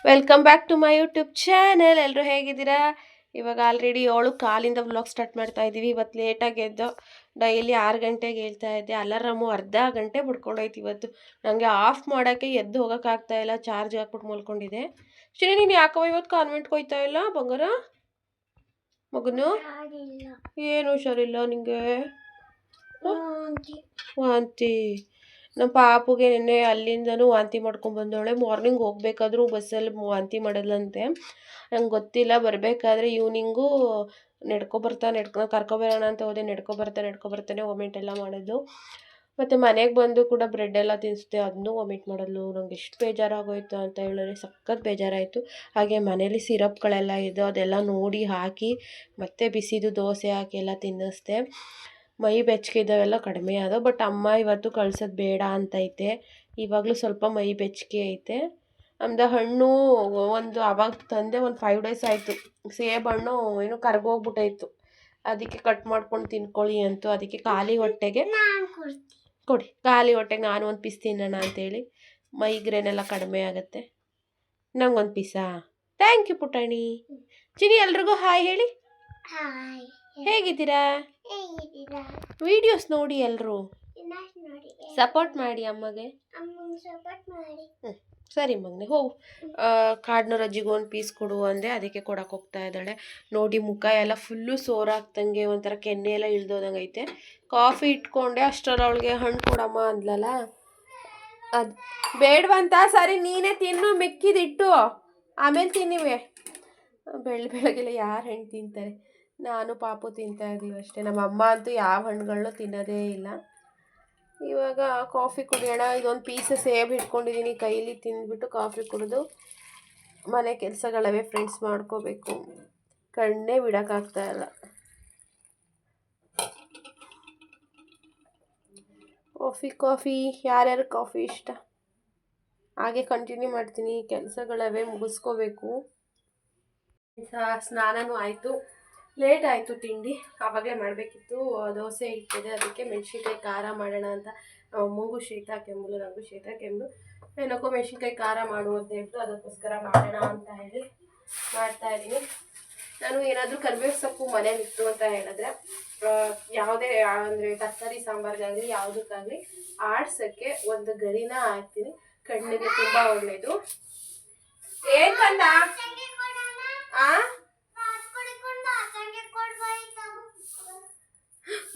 Welcome back to my YouTube channel. ಎಲ್ಲರೂ ಹೇಗಿದ್ದೀರಾ? ಇವಾಗ ಆಲ್ರೆಡಿ 7:15 ವ್ಲಾಗ್ ಸ್ಟಾರ್ಟ್ ಮಾಡ್ತಾ ಇದ್ದೀವಿ. ಇವತ್ತು ಲೇಟಾಗಿ ಎದ್ದು ಡೈಲಿ 6 ಗಂಟೆಗೆ ಹೇಳ್ತಾ ಇದ್ದೆ. ಅಲಾರಾಮು ಅರ್ಧ ಗಂಟೆ ಬಿಡ್ಕೊಂಡೋಯ್ತು ಇವತ್ತು. ನನಗೆ ಆಫ್ ಮಾಡೋಕ್ಕೆ ಎದ್ದು ಹೋಗೋಕ್ಕಾಗ್ತಾ ಇಲ್ಲ, ಚಾರ್ಜ್ ಹಾಕ್ಬಿಟ್ಟು ಮಲ್ಕೊಂಡಿದ್ದೆ. ಶ್ರೀ, ನೀನು ಯಾಕೋ ಇವತ್ತು ಕಾನ್ವೆಂಟ್ಗೆ ಹೋಯ್ತಾ ಇಲ್ಲ ಬಂಗಾರ? ಮಗನು ಏನು ಹುಷಾರಿಲ್ಲ ನಿಂಗೆ? ವಾಂತಿ. ನಮ್ಮ ಪಾಪುಗೆ ನಿನ್ನೆ ಅಲ್ಲಿಂದನೂ ವಾಂತಿ ಮಾಡ್ಕೊಂಡು ಬಂದವಳೆ. ಮಾರ್ನಿಂಗ್ ಹೋಗ್ಬೇಕಾದ್ರೂ ಬಸ್ಸಲ್ಲಿ ವಾಂತಿ ಮಾಡೋದಂತೆ. ನಂಗೆ ಗೊತ್ತಿಲ್ಲ. ಬರಬೇಕಾದ್ರೆ ಈವ್ನಿಂಗು ಕರ್ಕೊಬರೋಣ ಅಂತ ಹೋದೆ. ನಡ್ಕೊಬರ್ತಾನೆ ವಾಮಿಟ್ ಎಲ್ಲ ಮಾಡೋದು. ಮತ್ತು ಮನೆಗೆ ಬಂದು ಕೂಡ ಬ್ರೆಡ್ ಎಲ್ಲ ತಿನ್ನಿಸ್ದೆ, ಅದನ್ನೂ ವಾಮಿಟ್ ಮಾಡೋದು. ನಂಗೆ ಎಷ್ಟು ಬೇಜಾರಾಗೋಯ್ತು ಅಂತ ಹೇಳಿದ್ರೆ ಸಖತ್ ಬೇಜಾರಾಯಿತು. ಹಾಗೆ ಮನೇಲಿ ಸಿರಪ್ಗಳೆಲ್ಲ ಇದೆ, ಅದೆಲ್ಲ ನೋಡಿ ಹಾಕಿ ಮತ್ತೆ ಬಿಸಿದು ದೋಸೆ ಹಾಕಿ ಎಲ್ಲ ತಿನ್ನಿಸ್ದೆ. ಮೈ ಬೆಚ್ಚಗಿದ್ದಾವೆಲ್ಲ ಕಡಿಮೆ ಆದವು. ಬಟ್ ಅಮ್ಮ ಇವತ್ತು ಕಳ್ಸೋದು ಬೇಡ ಅಂತೈತೆ. ಇವಾಗಲೂ ಸ್ವಲ್ಪ ಮೈ ಬೆಚ್ಚಗೆ ಐತೆ. ನಮ್ದು ಹಣ್ಣು ಒಂದು ಆವಾಗ ತಂದೆ ಒಂದು 5 ಡೇಸ್ ಆಯಿತು. ಸೇಬು ಹಣ್ಣು ಏನು ಕರ್ಗೋಗ್ಬಿಟ್ಟಾಯಿತು. ಅದಕ್ಕೆ ಕಟ್ ಮಾಡ್ಕೊಂಡು ತಿನ್ಕೊಳ್ಳಿ ಅಂತು. ಅದಕ್ಕೆ ಖಾಲಿ ಹೊಟ್ಟೆಗೆ ನಾನು ಒಂದು ಪೀಸ್ ತಿನ್ನೋಣ ಅಂತೇಳಿ. ಮೈಗ್ರೇನ್ ಎಲ್ಲ ಕಡಿಮೆ ಆಗುತ್ತೆ. ನಂಗೊಂದು ಪೀಸಾ? ಥ್ಯಾಂಕ್ ಯು ಪುಟಾಣಿ. ಚಿನಿ, ಎಲ್ರಿಗೂ ಹಾಯ್ ಹೇಳಿ. ಹೇಗಿದ್ದೀರಾ? ವಿಡಿಯೋಸ್ ನೋಡಿ ಎಲ್ಲರೂ ಸಪೋರ್ಟ್ ಮಾಡಿ ಅಮ್ಮಗೆ. ಸರಿ ಮಗನೆ, ಹೋಗು. ಕಾಡ್ನೂರ ಅಜ್ಜಿಗೆ ಒಂದು ಪೀಸ್ ಕೊಡು ಅಂದೆ, ಅದಕ್ಕೆ ಕೊಡಕ್ಕೆ ಹೋಗ್ತಾ ಇದ್ದಾಳೆ. ನೋಡಿ, ಮುಖ ಎಲ್ಲ ಫುಲ್ಲು ಸೋರಾಗ್ತಂಗೆ, ಒಂಥರ ಕೆನ್ನೆ ಎಲ್ಲ ಇಳ್ದೋದಂಗೆ ಐತೆ. ಕಾಫಿ ಇಟ್ಕೊಂಡೆ, ಅಷ್ಟರಲ್ಲಿ ಅವಳಿಗೆ ಹಣ್ಣು ಕೊಡಮ್ಮ ಅಂದ್ಲಲ್ಲ, ಅದು ಬೇಡವಂತ. ಸರಿ, ನೀನೇ ತಿನ್ನು, ಮಿಕ್ಕಿದಿಟ್ಟು ಆಮೇಲೆ ತಿನ್ನಿವೆ. ಬೆಳಗ್ಗೆಲ್ಲ ಯಾರು ಹಣ್ಣು ತಿಂತಾರೆ? ನಾನು ಪಾಪು ತಿಂತಾ ಇದ್ದೀವಿ ಅಷ್ಟೇ. ನಮ್ಮ ಅಮ್ಮ ಅಂತೂ ಯಾವ ಹಣ್ಣುಗಳನ್ನೂ ತಿನ್ನೋದೇ ಇಲ್ಲ. ಇವಾಗ ಕಾಫಿ ಕುಡಿಯೋಣ. ಇದೊಂದು ಪೀಸ್ ಸೇಬು ಇಟ್ಕೊಂಡಿದ್ದೀನಿ, ಕೈಲಿ ತಿಂದ್ಬಿಟ್ಟು ಕಾಫಿ ಕುಡಿದು ಮನೆ ಕೆಲಸಗಳವೇ ಫ್ರೆಂಡ್ಸ್ ಮಾಡ್ಕೋಬೇಕು. ಕಣ್ಣೇ ಬಿಡೋಕ್ಕಾಗ್ತಾ ಇಲ್ಲ. ಕಾಫಿ ಯಾರ್ಯಾರು ಕಾಫಿ ಇಷ್ಟ? ಹಾಗೆ ಕಂಟಿನ್ಯೂ ಮಾಡ್ತೀನಿ. ಕೆಲಸಗಳವೇ ಮುಗಿಸ್ಕೋಬೇಕು. ಸ್ನಾನನೂ ಆಯಿತು. ಲೇಟ್ ಆಯಿತು ತಿಂಡಿ, ಆವಾಗಲೇ ಮಾಡಬೇಕಿತ್ತು. ದೋಸೆ ಇಟ್ಟಿದೆ, ಅದಕ್ಕೆ ಮೆಣಸಿನ್ಕಾಯಿ ಖಾರ ಮಾಡೋಣ ಅಂತ. ಅಮ್ಮಂಗೂ ಶೀತ ಕೆಮ್ಮಲು, ನನಗೂ ಶೀತ ಕೆಮ್ಮಲು. ಏನಕ್ಕೋ ಮೆಣಸಿನ್ಕಾಯಿ ಖಾರ ಮಾಡು ಅಂತ ಹೇಳ್ತು, ಅದಕ್ಕೋಸ್ಕರ ಮಾಡೋಣ ಅಂತ ಹೇಳಿ ಮಾಡ್ತಾಯಿದ್ದೀನಿ. ನಾನು ಏನಾದರೂ ಕರಿಬೇವು ಸೊಪ್ಪು ಮನೇಲಿತ್ತು ಅಂತ ಹೇಳಿದ್ರೆ, ಯಾವುದೇ ಅಂದರೆ ತರಕಾರಿ ಸಾಂಬಾರಿಗಾಗಲಿ ಯಾವುದಕ್ಕಾಗಲಿ ಆಡ್ಸೋಕ್ಕೆ ಒಂದು ಗರಿನ ಹಾಕ್ತೀನಿ. ಕಣ್ಣಿಗೆ ತುಂಬ ಒಳ್ಳೆಯದು. ಏಕಂದ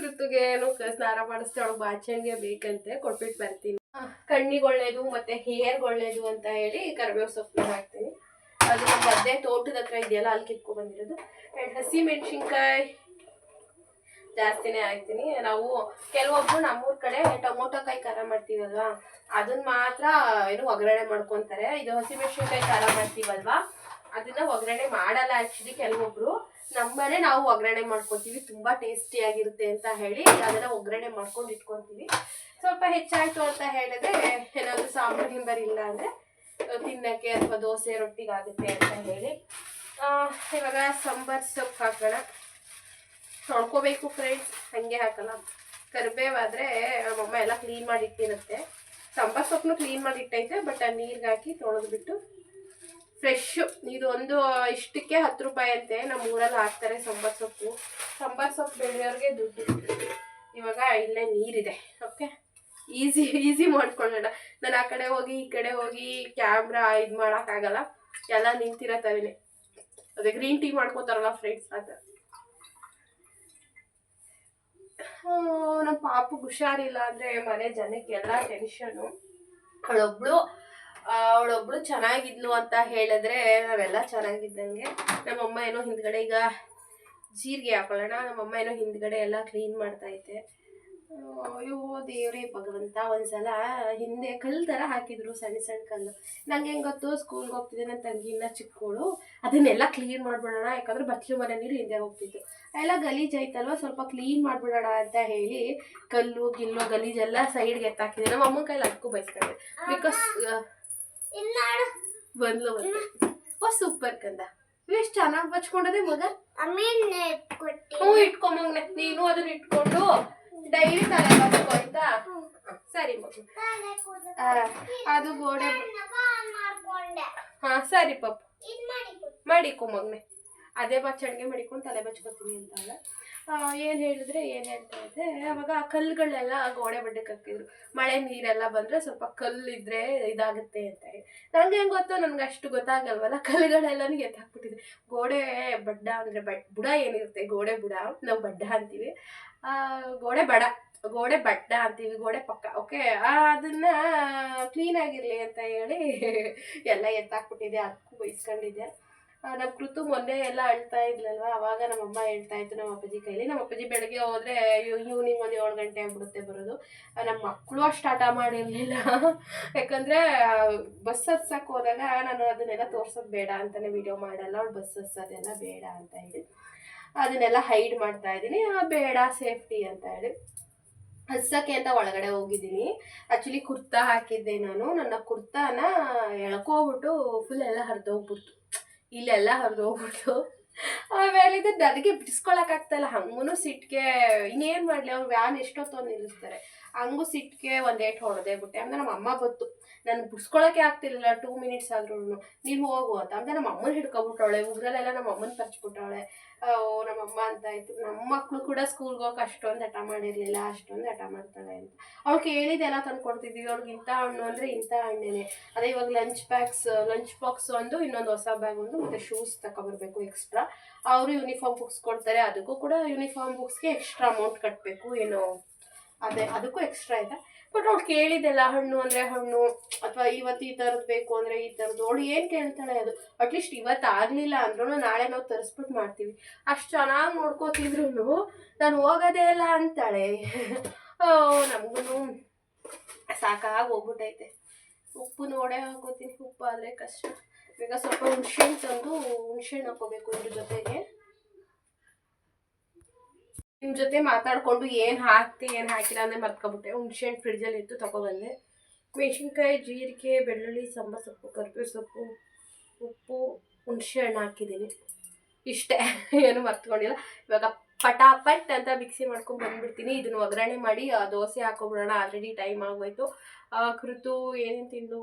ಋತುಗೆ ಏನು ಸ್ನಾನ ಮಾಡಿಸ್ತಾ ಅವಳು ಬಾಚಣಿಗೆ ಬೇಕಂತೆ, ಕೊಟ್ಬಿಟ್ಟು ಬರ್ತೀನಿ. ಕಣ್ಣಿಗೆ ಒಳ್ಳೇದು ಮತ್ತು ಹೇರ್ಗೆ ಒಳ್ಳೇದು ಅಂತ ಹೇಳಿ ಕರಿಬೇವು ಸೊಪ್ಪು ಹಾಕ್ತೀನಿ. ಅದು ನಮ್ಮ ಗದ್ದೆ ತೋಟದ ಹತ್ರ ಇದೆಯಲ್ಲ, ಅಲ್ಲಿ ಕಿತ್ಕೊಂಡು ಬಂದಿರೋದು. ಆ್ಯಂಡ್ ಹಸಿ ಮೆಣಸಿನ್ಕಾಯಿ ಜಾಸ್ತಿನೇ ಹಾಕ್ತೀನಿ. ನಾವು ಕೆಲವೊಬ್ಬರು ನಮ್ಮೂರ ಕಡೆ ಟೊಮೊಟೊಕಾಯಿ ಖಾರ ಮಾಡ್ತೀವಲ್ವಾ, ಅದನ್ನ ಮಾತ್ರ ಏನು ಒಗ್ಗರಣೆ ಮಾಡ್ಕೊತಾರೆ. ಇದು ಹಸಿ ಮೆಣಸಿನ್ಕಾಯಿ ಖಾರ ಮಾಡ್ತೀವಲ್ವಾ, ಅದನ್ನ ಒಗ್ಗರಣೆ ಮಾಡಲ್ಲ ಆ್ಯಕ್ಚುಲಿ ಕೆಲವೊಬ್ರು. ನಮ್ಮನೆ ನಾವು ಒಗ್ಗರಣೆ ಮಾಡ್ಕೊತೀವಿ, ತುಂಬ ಟೇಸ್ಟಿಯಾಗಿರುತ್ತೆ ಅಂತ ಹೇಳಿ ಅದನ್ನು ಒಗ್ಗರಣೆ ಮಾಡ್ಕೊಂಡು ಇಟ್ಕೊತೀವಿ. ಸ್ವಲ್ಪ ಹೆಚ್ಚಾಯಿತು ಅಂತ ಹೇಳಿದ್ರೆ ಏನಾದರೂ ಸಾಂಬಾರು ಗಿಂಬಾರು ಇಲ್ಲ ಅಂದರೆ ತಿನ್ನೋಕ್ಕೆ ಅಥವಾ ದೋಸೆ ರೊಟ್ಟಿಗಾಗುತ್ತೆ ಅಂತ ಹೇಳಿ. ಇವಾಗ ಸಾಂಬಾರು ಸೊಪ್ಪು ಹಾಕೋಣ. ತೊಳ್ಕೊಬೇಕು ಫ್ರೆಂಡ್ಸ್, ಹಾಗೆ ಹಾಕಲ್ಲ. ಕರಿಬೇವಾದರೆ ನಮ್ಮಮ್ಮ ಎಲ್ಲ ಕ್ಲೀನ್ ಮಾಡಿ ಇಟ್ಟಿರುತ್ತೆ. ಸಾಂಬಾರು ಸೊಪ್ಪನ್ನು ಕ್ಲೀನ್ ಮಾಡಿ ಇಟ್ಟೈತೆ, ಬಟ್ ಆ ನೀರಿಗೆ ಹಾಕಿ ತೊಳೆದ್ಬಿಟ್ಟು ಫ್ರೆಶ್ಶು. ಇದು ಒಂದು ಇಷ್ಟಕ್ಕೆ 10 ರೂಪಾಯಿ ಅಂತೆ. ನಮ್ಮ ಊರಲ್ಲಿ ಹಾಕ್ತಾರೆ ಸಾಂಬಾರು ಸೊಪ್ಪು ಬೆಳೆಯೋರಿಗೆ ದುಡ್ಡು. ಇವಾಗ ಇಲ್ಲೇ ನೀರಿದೆ, ಓಕೆ, ಈಸಿ ಮಾಡ್ಕೊಳ್ಳೋಣ. ನಾನು ಆ ಕಡೆ ಹೋಗಿ ಈ ಕಡೆ ಹೋಗಿ ಕ್ಯಾಮ್ರಾ ಇದು ಮಾಡೋಕ್ಕಾಗಲ್ಲ, ಎಲ್ಲ ನಿಂತಿರೋ ತವಿನೇ. ಅದೇ ಗ್ರೀನ್ ಟೀ ಮಾಡ್ಕೋತಾರಲ್ಲ ಫ್ರೆಂಡ್ಸ್, ಅದು. ನಮ್ಮ ಪಾಪು ಹುಷಾರಿಲ್ಲ ಅಂದರೆ ಮನೆ ಜನಕ್ಕೆ ಎಲ್ಲ ಟೆನ್ಷನ್ನು. ಅವಳೊಬ್ಳು ಚೆನ್ನಾಗಿದ್ಲು ಅಂತ ಹೇಳಿದ್ರೆ ನಾವೆಲ್ಲ ಚೆನ್ನಾಗಿದ್ದಂಗೆ. ನಮ್ಮಮ್ಮ ಏನೋ ಹಿಂದ್ಗಡೆ ಈಗ ಜೀರಿಗೆ ಹಾಕೊಳ್ಳೋಣ, ನಮ್ಮಮ್ಮ ಏನೋ ಹಿಂದ್ಗಡೆ ಎಲ್ಲ ಕ್ಲೀನ್ ಮಾಡ್ತೈತೆ. ಅಯ್ಯೋ ದೇವ್ರೇ ಭಗವಂತ. ಒಂದ್ಸಲ ಹಿಂದೆ ಕಲ್ಲು ಥರ ಹಾಕಿದ್ರು, ಸಣ್ಣ ಸಣ್ಣ ಕಲ್ಲು. ನಂಗೆ ಹೆಂಗೆ ಗೊತ್ತು, ಸ್ಕೂಲ್ಗೆ ಹೋಗ್ತಿದ್ದೆ, ನನ್ನ ತಂಗಿ ಇನ್ನೂ ಚಿಕ್ಕವಳು. ಅದನ್ನೆಲ್ಲ ಕ್ಲೀನ್ ಮಾಡಿಬಿಡೋಣ, ಯಾಕಂದರೆ ಬಚ್ಚಲು ಮನೆ ನೀರು ಹಿಂದೆ ಹೋಗ್ತಿತ್ತು. ಎಲ್ಲ ಗಲೀಜಾಯ್ತಲ್ವ, ಸ್ವಲ್ಪ ಕ್ಲೀನ್ ಮಾಡಿಬಿಡೋಣ ಅಂತ ಹೇಳಿ ಕಲ್ಲು ಗಲೀಜೆಲ್ಲ ಸೈಡ್ಗೆ ಎತ್ತಾಕಿದೆ. ನಮ್ಮ ಅಮ್ಮನ ಕೈಲಿ ಅದಕ್ಕೂ ಬಯಸ್ಕೊಂಡೆ. ಬಿಕಾಸ್ ಬಂದ್ಲು ಮತ್ತೆ. ಸೂಪರ್ ಕಂದ, ಎಷ್ಟು ಚೆನ್ನಾಗಿ ಬಚ್ಕೊಂಡದೆ ಮಗ. ಇಟ್ಕೊಂಬಂಗ್ನೆ ನೀನು ಅದನ್ನ ಇಟ್ಕೊಂಡು ಡೈಲಿ ತಲೆ ಬಚ್ಕೊ ಆಯ್ತಾ? ಸರಿ ಮಗು. ಅದು ಗೋಡೆ ಹಾಂ ಸರಿ ಪಾಪ ಮಾಡಿಕೊ ಮಗನೆ. ಅದೇ ಬಚ್ಚಣಿಗೆ ಮಾಡಿಕೊಂಡು ತಲೆ ಬಚ್ಕೊತೀನಿ ಅಂತಲ್ಲ. ಏನು ಹೇಳ್ತಾ ಇದ್ದೆ, ಅವಾಗ ಆ ಕಲ್ಲುಗಳೆಲ್ಲ ಗೋಡೆ ಬಡ್ಡಕ್ಕೆ ಹಾಕಿದ್ರು. ಮಳೆ ನೀರೆಲ್ಲ ಬಂದರೆ ಸ್ವಲ್ಪ ಕಲ್ಲಿದ್ರೆ ಇದಾಗುತ್ತೆ ಅಂತ ಹೇಳಿ. ನನಗೆ ಹೆಂಗೆ ಗೊತ್ತೋ, ನನಗೆ ಅಷ್ಟು ಗೊತ್ತಾಗಲ್ವಲ್ಲ. ಕಲ್ಲುಗಳೆಲ್ಲನೂ ಎತ್ತಾಕ್ಬಿಟ್ಟಿದೆ. ಗೋಡೆ ಬಡ್ಡ ಅಂದರೆ ಬುಡ ಏನಿರುತ್ತೆ, ಗೋಡೆ ಬುಡ ನಾವು ಬಡ್ಡ ಅಂತೀವಿ, ಗೋಡೆ ಬಡ್ಡ ಅಂತೀವಿ, ಗೋಡೆ ಪಕ್ಕ. ಓಕೆ, ಅದನ್ನು ಕ್ಲೀನಾಗಿರಲಿ ಅಂತ ಹೇಳಿ ಎಲ್ಲ ಎತ್ತಾಕ್ಬಿಟ್ಟಿದೆ. ಅದಕ್ಕೂ ಬೈಸ್ಕೊಂಡಿದ್ದೆ. ನಮ್ಮ ಕೃತು ಮೊನ್ನೆ ಎಲ್ಲ ಅಳ್ತಾ ಇದ್ಲಲ್ವ, ಅವಾಗ ನಮ್ಮಮ್ಮ ಹೇಳ್ತಾ ಇತ್ತು ನಮ್ಮ ಅಪ್ಪಾಜಿ ಕೈಲಿ. ನಮ್ಮ ಅಪ್ಪಾಜಿ ಬೆಳಗ್ಗೆ ಹೋದರೆ ಈವ್ನಿಂಗ್ ಒಂದು 7 ಗಂಟೆ ಆಗ್ಬಿಡುತ್ತೆ ಬರೋದು. ನಮ್ಮ ಮಕ್ಕಳು ಅಷ್ಟು ಆಟ ಮಾಡಿರಲಿಲ್ಲ. ಯಾಕಂದರೆ ಬಸ್ ಹತ್ಸಕ್ಕೆ ಹೋದಾಗ ನಾನು ಅದನ್ನೆಲ್ಲ ತೋರ್ಸೋದು ಬೇಡ ಅಂತಲೇ ವಿಡಿಯೋ ಮಾಡಲ್ಲ. ಅವಳು ಬಸ್ ಹತ್ಸೋದೆಲ್ಲ ಬೇಡ ಅಂತ ಹೇಳಿ ಅದನ್ನೆಲ್ಲ ಹೈಡ್ ಮಾಡ್ತಾ ಇದ್ದೀನಿ. ಬೇಡ, ಸೇಫ್ಟಿ ಅಂತ ಹೇಳಿ ಹತ್ಸಕ್ಕೆ ಅಂತ ಒಳಗಡೆ ಹೋಗಿದ್ದೀನಿ. ಆ್ಯಕ್ಚುಲಿ ಕುರ್ತಾ ಹಾಕಿದ್ದೆ ನಾನು. ನನ್ನ ಕುರ್ತಾನ ಎಳ್ಕೊಬಿಟ್ಟು ಫುಲ್ ಎಲ್ಲ ಹರಿದೋಗ್ಬಿಡ್ತು, ಇಲ್ಲೆಲ್ಲ ಹರಿದೋಗ್ಬಿಟ್ಟು. ಆಮೇಲೆ ನನಗೆ ಬಿಡಿಸ್ಕೊಳಕ್ಕಾಗ್ತಾಯಿಲ್ಲ. ಹಂಗೂ ಸಿಟ್ಟಿಗೆ ಇನ್ನೇನು ಮಾಡಲಿ, ಅವ್ರು ವ್ಯಾನ್ ಎಷ್ಟೊತ್ತು ನಿಲ್ಲಿಸ್ತಾರೆ. ಹಂಗೂ ಸಿಟ್ಟಿಗೆ ಒಂದೇಟು ಹೊಡೆದೇ ಬಿಟ್ಟೆ. ಅಂದರೆ ನಮ್ಮ ಅಮ್ಮ ಗೊತ್ತು ನನಗೆ ಬಿಡಿಸ್ಕೊಳಕ್ಕೆ ಆಗ್ತಿರ್ಲಿಲ್ಲ 2 ಮಿನಿಟ್ಸ್ ಆದ್ರೂ. ನೀನು ಹೋಗು ಅಂತ ಅಂದರೆ ನಮ್ಮ ಅಮ್ಮನ ಹಿಡ್ಕೊಬಿಟ್ಟವಳೆ. ಉಗ್ರಲ್ಲೆಲ್ಲ ನಮ್ಮ ಅಮ್ಮನ ಪರ್ಚ್ಬಿಟ್ಟವಳೆ. ನಮ್ಮಮ್ಮ ಅಂತ ಇತ್ತು. ನಮ್ಮ ಮಕ್ಕಳು ಕೂಡ ಸ್ಕೂಲ್ಗೆ ಹೋಗಕ್ಕೆ ಅಷ್ಟೊಂದು ಹಠ ಮಾಡಿರಲಿಲ್ಲ, ಅಷ್ಟೊಂದು ಹಠ ಮಾಡ್ತಾಳೆ ಅಂತ. ಅವ್ಳು ಕೇಳಿದೆಲ್ಲ ತಂದು ಕೊಡ್ತಿದ್ದೀವಿ. ಅವ್ಳಿಗೆ ಇಂಥ ಹಣ್ಣು ಅಂದರೆ ಇಂಥ ಹಣ್ಣೇನೆ. ಅದೇ ಇವಾಗ ಲಂಚ್ ಬಾಕ್ಸ್ ಒಂದು, ಇನ್ನೊಂದು ಹೊಸ ಬ್ಯಾಗ್ ಒಂದು, ಮತ್ತು ಶೂಸ್ ತಗೊಬರ್ಬೇಕು ಎಕ್ಸ್ಟ್ರಾ. ಅವರು ಯೂನಿಫಾರ್ಮ್ ಬುಕ್ಸ್ ಕೊಡ್ತಾರೆ, ಅದಕ್ಕೂ ಕೂಡ ಯೂನಿಫಾರ್ಮ್ ಬುಕ್ಸ್ಗೆ ಎಕ್ಸ್ಟ್ರಾ ಅಮೌಂಟ್ ಕಟ್ಟಬೇಕು ಏನೋ. ಅದಕ್ಕೂ ಎಕ್ಸ್ಟ್ರಾ ಇದೆ. ಬಟ್ ಅವ್ಳು ಕೇಳಿದೆಲ್ಲ ಹಣ್ಣು ಅಂದರೆ ಹಣ್ಣು, ಅಥವಾ ಇವತ್ತು ಈ ಥರದ್ದು ಬೇಕು ಅಂದರೆ ಈ ಥರದ್ದು. ಅವಳು ಏನು ಕೇಳ್ತಾಳೆ ಅದು. ಅಟ್ಲೀಸ್ಟ್ ಇವತ್ತು ಆಗಲಿಲ್ಲ ಅಂದ್ರೂ ನಾಳೆ ನಾವು ತರಿಸ್ಬಿಟ್ಟು ಮಾಡ್ತೀವಿ. ಅಷ್ಟು ಚೆನ್ನಾಗಿ ನೋಡ್ಕೋತಿದ್ರು ನಾನು ಹೋಗೋದೇ ಇಲ್ಲ ಅಂತಾಳೆ. ನಮಗೂ ಸಾಕಾಗಿ ಹೋಗ್ಬಿಟ್ಟೈತೆ. ಉಪ್ಪು ನೋಡೇ ಹಾಕೋತೀನಿ, ಉಪ್ಪು ಆದರೆ ಕಷ್ಟ. ಈಗ ಸ್ವಲ್ಪ ಹುಣ್ಸೆಹಣ್ಣು ತಂದು ಹುಣ್ಸೆಹಣ್ಣು ಹಾಕೋಬೇಕು ಇದ್ರ ಜೊತೆಗೆ. ನಿಮ್ಮ ಜೊತೆ ಮಾತಾಡಿಕೊಂಡು ಏನು ಹಾಕ್ತಿ ಏನು ಹಾಕಿಲ್ಲ ಅಂದರೆ ಮರ್ತ್ಕೊಬಿಟ್ಟೆ. ಹುಣ್ಸೆಹಣ್ಣು ಫ್ರಿಡ್ಜಲ್ಲಿ ಇತ್ತು, ತೊಗೊಬಂದೆ. ಮೆಣಸಿನ್ಕಾಯಿ, ಜೀರಿಗೆ, ಬೆಳ್ಳುಳ್ಳಿ, ಸಾಂಬಾರು ಸೊಪ್ಪು, ಕರಿಬೇವು ಸೊಪ್ಪು, ಉಪ್ಪು, ಹುಣ್ಸೆಹಣ್ಣು ಹಾಕಿದ್ದೀನಿ. ಇಷ್ಟೇ, ಏನು ಮರ್ತ್ಕೊಂಡಿಲ್ಲ. ಇವಾಗ ಪಟಾಪಟ್ ಅಂತ ಮಿಕ್ಸಿ ಮಾಡ್ಕೊಂಡು ಬಂದುಬಿಡ್ತೀನಿ. ಇದನ್ನು ಒಗ್ಗರಣೆ ಮಾಡಿ ದೋಸೆ ಹಾಕೊಬಿಡೋಣ. ಆಲ್ರೆಡಿ ಟೈಮ್ ಆಗೋಯ್ತು. ಕೃತು ಏನೇನು ತಿಂದು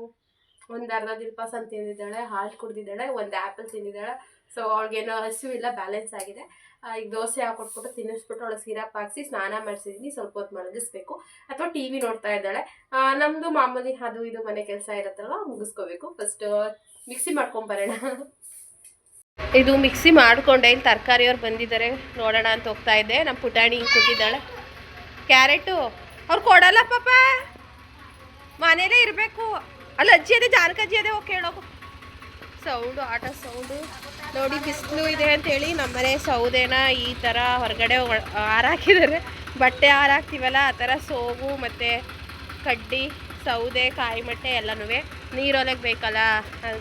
ಒಂದು ಅರ್ಧ ದಿಲ್ಪಾಸನ್ ತಿಂದಿದ್ದಾಳೆ, ಹಾಲು ಕುಡಿದಿದ್ದಾಳೆ, ಒಂದು ಆ್ಯಪಲ್ ತಿಂದಿದ್ದಾಳೆ. ಸೊ ಅವ್ಳಿಗೇನೋ ಹಸಿವು ಇಲ್ಲ, ಬ್ಯಾಲೆನ್ಸ್ ಆಗಿದೆ. ಈಗ ದೋಸೆ ಹಾಕೊಟ್ಬಿಟ್ಟು ತಿನ್ನಿಸ್ಬಿಟ್ಟು ಅವಳು ಸಿರಪ್ ಹಾಕಿಸಿ ಸ್ನಾನ ಮಾಡಿಸಿದ್ದೀನಿ. ಸ್ವಲ್ಪ ಹೊತ್ತು ಮಲಗಿಸ್ಬೇಕು, ಅಥವಾ ಟಿ ವಿ ನೋಡ್ತಾ ಇದ್ದಾಳೆ. ನಮ್ಮದು ಮಾಮೂಲಿ ಅದು ಇದು ಮನೆ ಕೆಲಸ ಇರುತ್ತಲ್ವ, ಮುಗಿಸ್ಕೋಬೇಕು. First mixie ಮಾಡ್ಕೊಂಬರೋಣ. ಇದು ಮಿಕ್ಸಿ ಮಾಡಿಕೊಂಡೆ. ಇಲ್ಲಿ ತರಕಾರಿಯವ್ರು ಬಂದಿದ್ದಾರೆ, ನೋಡೋಣ ಅಂತ ಹೋಗ್ತಾ ಇದ್ದೆ. ನಮ್ಮ ಪುಟಾಣಿ ಹಿಂಗೆ ಕೂತಿದ್ದಾಳೆ. ಕ್ಯಾರೆಟು ಅವ್ರು ಕೊಡಲ್ಲ ಪಾಪ, ಮನೇಲೇ ಇರಬೇಕು. ಅಲ್ಲಿ ಅಜ್ಜಿ ಅದೇ ಜಾನಕಜ್ಜಿ ಅದೇ ಹೋಗಿ ಕೇಳೋಕು. ಸೌಂಡು, ಆಟ ಸೌಂಡು ನೋಡಿ. ಬಿಸಿಲು ಇದೆ ಅಂತೇಳಿ ನಮ್ಮನೆ ಸೌದೆನ ಈ ಥರ ಹೊರಗಡೆ ಹಾರಾಕಿದ್ದಾರೆ. ಬಟ್ಟೆ ಹಾರಾಕ್ತೀವಲ್ಲ ಆ ಥರ ಸೋಗು ಮತ್ತು ಕಡ್ಡಿ, ಸೌದೆ, ಕಾಯಿ ಮಟ್ಟೆ ಎಲ್ಲನೂ ನೀರೊಳಗೆ ಬೇಕಲ್ಲ,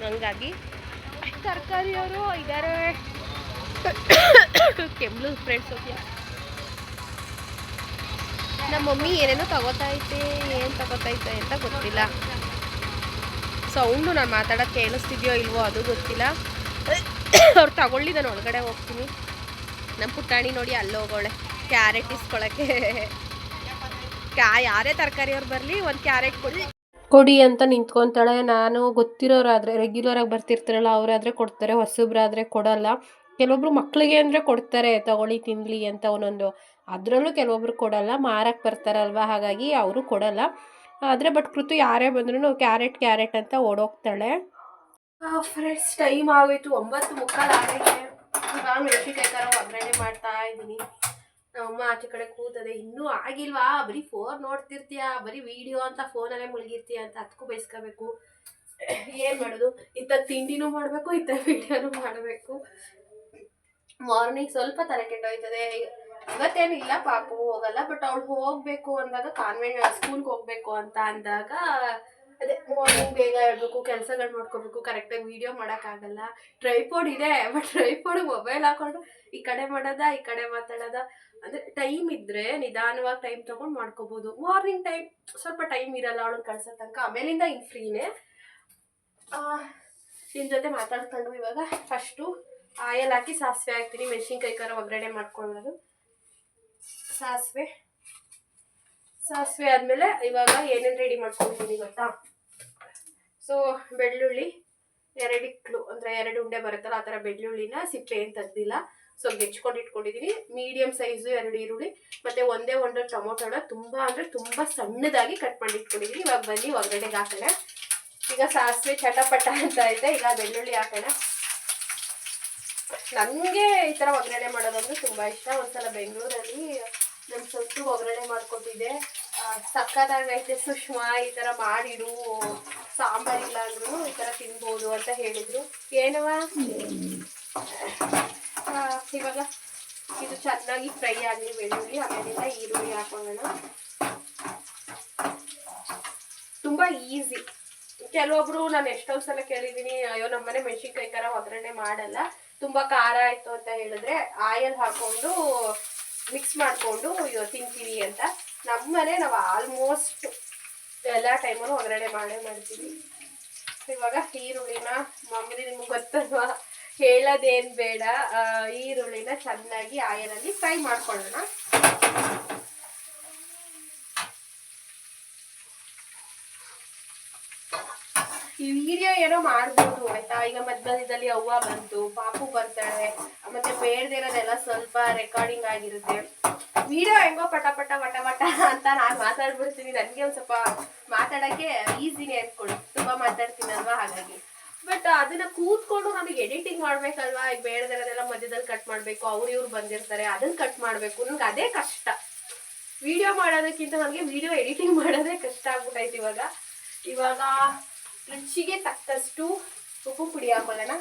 ಹಂಗಾಗಿ. ತರಕಾರಿಯವರು ಇದ್ದಾರೆ. ಕೆಮ್ಲು ಫ್ರೆಂಡ್ಸ್ ಹೋಗ್ಯ. ನಮ್ಮ ಮಮ್ಮಿ ಏನೇನೋ ತಗೋತೈತೆ, ಏನು ತಗೋತೈತೆ ಅಂತ ಗೊತ್ತಿಲ್ಲ. ಸೌಂಡು ನಾನು ಮಾತಾಡೋದು ಕೇಳಿಸ್ತಿದ್ಯೋ ಇಲ್ವೋ ಅದು ಗೊತ್ತಿಲ್ಲ. ಅವ್ರು ತಗೊಳ್ಳಿ, ನಾನು ಒಳಗಡೆ ಹೋಗ್ತೀನಿ. ನಮ್ಮ ಪುಟ್ಟಾಣಿ ನೋಡಿ ಅಲ್ಲಿ ಹೋಗೋಳೆ ಕ್ಯಾರೆಟ್ ಇಸ್ಕೊಳಕ್ಕೆ. ಯಾರೇ ತರಕಾರಿಯವ್ರು ಬರಲಿ ಒಂದು ಕ್ಯಾರೆಟ್ ಕೊಡಿ ಅಂತ ನಿಂತ್ಕೊತಾಳೆ. ನಾನು ಗೊತ್ತಿರೋರಾದರೆ, ರೆಗ್ಯುಲರಾಗಿ ಬರ್ತಿರ್ತಾರಲ್ಲ ಅವರಾದರೆ ಕೊಡ್ತಾರೆ, ಹೊಸಬ್ರಾದರೆ ಕೊಡಲ್ಲ. ಕೆಲವೊಬ್ರು ಮಕ್ಕಳಿಗೆ ಅಂದರೆ ಕೊಡ್ತಾರೆ, ತಗೊಳ್ಳಿ ತಿನ್ನಲಿ ಅಂತ ಒಂದೊಂದು. ಅದರಲ್ಲೂ ಕೆಲವೊಬ್ರು ಕೊಡಲ್ಲ, ಮಾರಕ್ಕೆ ಬರ್ತಾರಲ್ವ, ಹಾಗಾಗಿ ಅವರು ಕೊಡಲ್ಲ. ಆದರೆ ಬಟ್ ಕೃತು ಯಾರೇ ಬಂದ್ರೂ ಕ್ಯಾರೆಟ್ ಅಂತ ಓಡೋಗ್ತಾಳೆ. ಫ್ರೆಂಡ್ಸ್, ಟೈಮ್ ಆಗೋಯ್ತು, 9:15 ಆಗೈತೆ. ಈಗ ಮೆಣಸಿನ್ಕಾಯಿ ಖಾರ ಒಗ್ಗರಣೆ ಮಾಡ್ತಾ ಇದ್ದೀನಿ. ನಮ್ಮಮ್ಮ ಆಚೆ ಕಡೆ ಕೂತದೆ. ಇನ್ನೂ ಆಗಿಲ್ವಾ, ಬರೀ ಫೋನ್ ನೋಡ್ತಿರ್ತೀಯ, ಬರೀ ವಿಡಿಯೋ ಅಂತ ಫೋನಲ್ಲೇ ಮುಳುಗಿರ್ತೀಯ ಅಂತ ಅದಕ್ಕೂ ಬಯಸ್ಕೋಬೇಕು. ಏನು ಮಾಡೋದು, ಇಂಥ ತಿಂಡಿನೂ ಮಾಡಬೇಕು, ಇಂಥ ವಿಡಿಯೋನೂ ಮಾಡಬೇಕು. ಮಾರ್ನಿಂಗ್ ಸ್ವಲ್ಪ ತಲೆ ಕೆಟ್ಟೋಯ್ತದೆ. ಇವತ್ತೇನಿಲ್ಲ, ಪಾಪು ಹೋಗಲ್ಲ. ಬಟ್ ಅವಳು ಹೋಗಬೇಕು ಅಂದಾಗ, ಸ್ಕೂಲ್ಗೆ ಹೋಗಬೇಕು ಅಂತ ಅಂದಾಗ ಅದೇ ಮಾರ್ನಿಂಗ್ ಬೇಗ ಹೇಳ್ಬೇಕು, ಕೆಲಸಗಳು ಮಾಡ್ಕೋಬೇಕು, ಕರೆಕ್ಟಾಗಿ ವೀಡಿಯೋ ಮಾಡೋಕ್ಕಾಗಲ್ಲ. ಟ್ರೈಪೋಡ್ ಇದೆ, ಬಟ್ ಟ್ರೈಪೋಡ್ ಮೊಬೈಲ್ ಹಾಕೊಂಡು ಈ ಕಡೆ ಮಾಡೋದ, ಈ ಕಡೆ ಮಾತಾಡೋದ. ಅಂದರೆ ಟೈಮ್ ಇದ್ದರೆ ನಿಧಾನವಾಗಿ ಟೈಮ್ ತೊಗೊಂಡು ಮಾಡ್ಕೋಬೋದು. ಮಾರ್ನಿಂಗ್ ಟೈಮ್ ಸ್ವಲ್ಪ ಟೈಮ್ ಇರಲ್ಲ ಅವಳನ್ನ ಕಳ್ಸೋ ತನಕ. ಆಮೇಲಿಂದ ಇನ್ನು ಫ್ರೀನೇ. ನಿಮ್ಮ ಜೊತೆ ಮಾತಾಡ್ಕೊಂಡು ಇವಾಗ ಫಸ್ಟು ಆಯಲ್ ಹಾಕಿ ಸಾಸಿವೆ ಹಾಕ್ತೀನಿ. ಮೆಣಸಿನ್ಕಾಯಿ ಖಾರ ಒಗ್ಗರಣೆ ಮಾಡ್ಕೊಳ್ಳೋದು. ಸಾಸಿವೆ ಆದಮೇಲೆ ಇವಾಗ ಏನೇನು ರೆಡಿ ಮಾಡ್ಕೊಳ್ತೀನಿ ಗೊತ್ತಾ. ಸೊ ಬೆಳ್ಳುಳ್ಳಿ, 2 ಇಕ್ಳು ಅಂದರೆ 2 ಉಂಡೆ ಬರುತ್ತಲ್ಲ ಆ ಥರ ಬೆಳ್ಳುಳ್ಳಿನ ಸಿಪ್ಪೆ ಏನು ತೆಗ್ದಿಲ್ಲ. ಸೊ ಹೆಚ್ಕೊಂಡು ಇಟ್ಕೊಂಡಿದ್ದೀನಿ. ಮೀಡಿಯಂ ಸೈಜು 2 ಈರುಳ್ಳಿ ಮತ್ತು ಒಂದೇ ಒಂದು ಟೊಮೊಟೊನ ತುಂಬ ಅಂದರೆ ತುಂಬ ಸಣ್ಣದಾಗಿ ಕಟ್ ಮಾಡಿ ಇಟ್ಕೊಂಡಿದ್ದೀನಿ. ಇವಾಗ ಬನ್ನಿ ಒಗ್ಗರಣೆಗೆ ಹಾಕೋಣ. ಈಗ ಸಾಸಿವೆ ಚಟಪಟ ಅಂತ ಐತೆ. ಈಗ ಬೆಳ್ಳುಳ್ಳಿ ಹಾಕೋಣ. ನನಗೆ ಈ ಥರ ಒಗ್ಗರಣೆ ಮಾಡೋದಂದ್ರೆ ತುಂಬ ಇಷ್ಟ. ಒಂದ್ಸಲ ಬೆಂಗಳೂರಲ್ಲಿ ನಮ್ಮ ಸ್ವಂತ ಒಗ್ಗರಣೆ ಮಾಡ್ಕೊಟ್ಟಿದ್ದೆ. ಸಕ್ಕತ್ತಾಗೈತೆ ಸುಷ್ಮಾ, ಈ ಥರ ಮಾಡಿಡು, ಸಾಂಬಾರಿಲ್ಲ ಅಂದ್ರೂ ಈ ಥರ ತಿನ್ಬೋದು ಅಂತ ಹೇಳಿದರು. ಏನವ ಇವಾಗ ಇದು ಚೆನ್ನಾಗಿ ಫ್ರೈ ಆಗಲಿ ಬೆಳ್ಳುಳ್ಳಿ. ಆಮೇಲಿಂದ ಈರುಳ್ಳಿ ಹಾಕೋಣ. ತುಂಬ ಈಸಿ. ಕೆಲವೊಬ್ರು ನಾನು ಎಷ್ಟೊಂದು ಸಲ ಕೇಳಿದ್ದೀನಿ, ಅಯ್ಯೋ ನಮ್ಮನೆ ಮೆಣಸಿನ್ಕಾಯಿ ಖಾರ ಒಗ್ಗರಣೆ ಮಾಡಲ್ಲ, ತುಂಬ ಖಾರ ಆಯಿತು ಅಂತ ಹೇಳಿದ್ರೆ ಆಯಿಲ್ ಹಾಕ್ಕೊಂಡು ಮಿಕ್ಸ್ ಮಾಡಿಕೊಂಡು ತಿಂತೀವಿ ಅಂತ. ನಮ್ಮನೆ ನಾವು ಆಲ್ಮೋಸ್ಟ್ ಎಲ್ಲ ಟೈಮಲ್ಲೂ ಒಗ್ಗರಣೆ ಮಾಡ್ತೀವಿ. ಇವಾಗ ಈರುಳ್ಳಿನ ಮಾಮೂಲಿ ನಿಮ್ಗೆ ಗೊತ್ತಲ್ವಾ, ಹೇಳೋದೇನು ಬೇಡ, ಈರುಳ್ಳಿನ ಚೆನ್ನಾಗಿ ಆಯಿಲಲ್ಲಿ ಫ್ರೈ ಮಾಡ್ಕೊಳ್ಳೋಣ. ಈ ವಿಡಿಯೋ ಏನೋ ಮಾಡ್ಬೋದು ಆಯ್ತಾ. ಈಗ ಮಧ್ಯದಲ್ಲಿ ಅವ್ವ ಬಂತು, ಪಾಪು ಬರ್ತಾಳೆ, ಮತ್ತೆ ಬೇಡದೇ ಇರೋದೆಲ್ಲ ಸ್ವಲ್ಪ ರೆಕಾರ್ಡಿಂಗ್ ಆಗಿರುತ್ತೆ. ವಿಡಿಯೋ ಹೆಂಗೋ ಪಟ ಪಟ ವಟ ವಟ ಅಂತ ನಾನು ಮಾತಾಡ್ಬಿಡ್ತೀನಿ. ನನಗೆ ಒಂದು ಸ್ವಲ್ಪ ಮಾತಾಡೋಕ್ಕೆ ಈಸಿನೇ ಅಂದ್ಕೊಳ್ಳಿ, ತುಂಬ ಮಾತಾಡ್ತೀನಲ್ವಾ, ಹಾಗಾಗಿ. ಬಟ್ ಅದನ್ನ ಕೂತ್ಕೊಂಡು ನಮಗೆ ಎಡಿಟಿಂಗ್ ಮಾಡ್ಬೇಕಲ್ವಾ. ಈಗ ಬೇಡದೇ ಇರೋದೆಲ್ಲ ಮಧ್ಯದಲ್ಲಿ ಕಟ್ ಮಾಡಬೇಕು, ಇವ್ರು ಬಂದಿರ್ತಾರೆ, ಅದನ್ನ ಕಟ್ ಮಾಡಬೇಕು. ನನಗೆ ಅದೇ ಕಷ್ಟ. ವಿಡಿಯೋ ಮಾಡೋದಕ್ಕಿಂತ ನನಗೆ ವಿಡಿಯೋ ಎಡಿಟಿಂಗ್ ಮಾಡೋದೇ ಕಷ್ಟ ಆಗ್ಬಿಟ್ಟೈತೆ ಇವಾಗ ರುಚಿಗೆ ತಕ್ಕಷ್ಟು ಉಪ್ಪು ಪುಡಿ ಹಾಕೊಳ್ಳೋಣ.